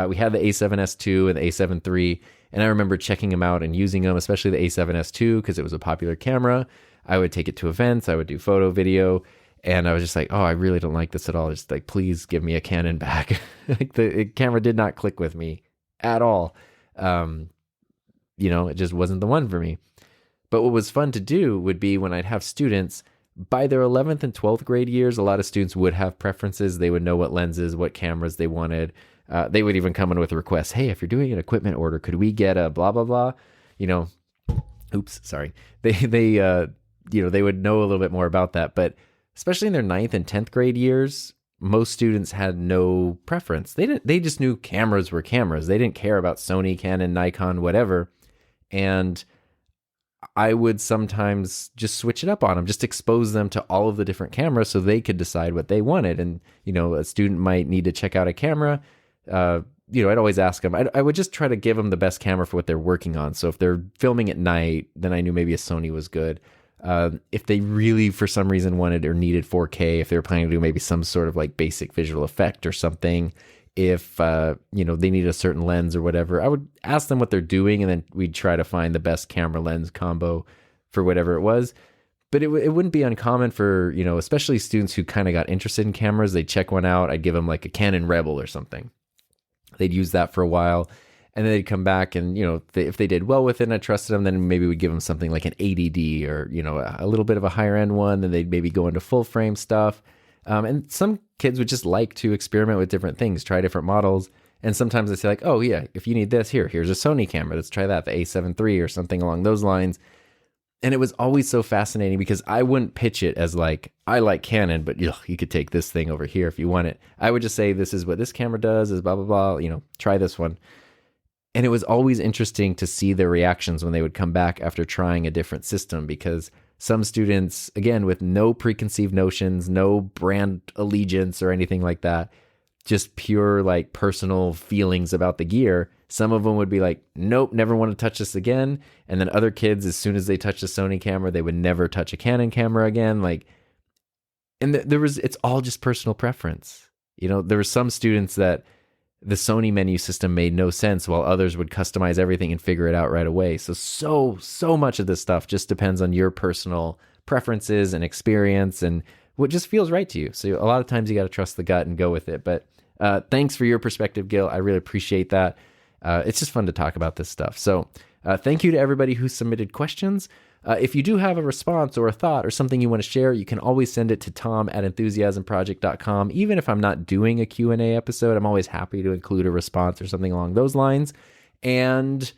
We had the a7S II and the a7 III, and I remember checking them out and using them, especially the a7S II because it was a popular camera. I would take it to events. I would do photo, video, and I was just like, oh, I really don't like this at all. Just like, please give me a Canon back. Like the camera did not click with me at all. It just wasn't the one for me. But what was fun to do would be when I'd have students by their 11th and 12th grade years, a lot of students would have preferences. They would know what lenses, what cameras they wanted. They would even come in with requests. Hey, if you're doing an equipment order, could we get a blah, blah, blah? Oops, sorry. They would know a little bit more about that. But especially in their 9th and 10th grade years, most students had no preference. They just knew cameras were cameras. They didn't care about Sony, Canon, Nikon, whatever. And I would sometimes just switch it up on them, just expose them to all of the different cameras so they could decide what they wanted. And, a student might need to check out a camera. I'd always ask them. I would just try to give them the best camera for what they're working on. So if they're filming at night, then I knew maybe a Sony was good. If they really, for some reason, wanted or needed 4K, if they were planning to do maybe some sort of like basic visual effect or something, if, they need a certain lens or whatever, I would ask them what they're doing, and then we'd try to find the best camera lens combo for whatever it was. But it wouldn't be uncommon for, especially students who kind of got interested in cameras. They'd check one out. I'd give them like a Canon Rebel or something. They'd use that for a while, and then they'd come back and, if they did well with it and I trusted them, then maybe we'd give them something like an 80D or, a little bit of a higher end one. Then they'd maybe go into full frame stuff. And some kids would just like to experiment with different things, try different models. And sometimes they say like, oh yeah, if you need this, here's a Sony camera. Let's try that, the a7 III or something along those lines. And it was always so fascinating because I wouldn't pitch it as like, I like Canon, but you could take this thing over here if you want it. I would just say, this is what this camera does, is blah, blah, blah, try this one. And it was always interesting to see their reactions when they would come back after trying a different system, because some students, again, with no preconceived notions, no brand allegiance or anything like that, just pure like personal feelings about the gear. Some of them would be like, nope, never want to touch this again. And then other kids, as soon as they touch a Sony camera, they would never touch a Canon camera again. It's all just personal preference. There were some students that the Sony menu system made no sense, while others would customize everything and figure it out right away. So much of this stuff just depends on your personal preferences and experience and what just feels right to you. So a lot of times you got to trust the gut and go with it. But thanks for your perspective, Gil. I really appreciate that. It's just fun to talk about this stuff. So thank you to everybody who submitted questions. If you do have a response or a thought or something you want to share, you can always send it to tom@enthusiasmproject.com. Even if I'm not doing a Q&A episode, I'm always happy to include a response or something along those lines. And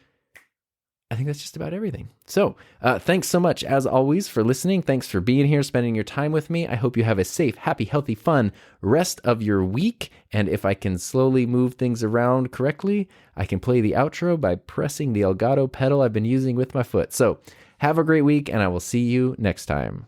I think that's just about everything. So thanks so much, as always, for listening. Thanks for being here, spending your time with me. I hope you have a safe, happy, healthy, fun rest of your week. And if I can slowly move things around correctly, I can play the outro by pressing the Elgato pedal I've been using with my foot. So have a great week, and I will see you next time.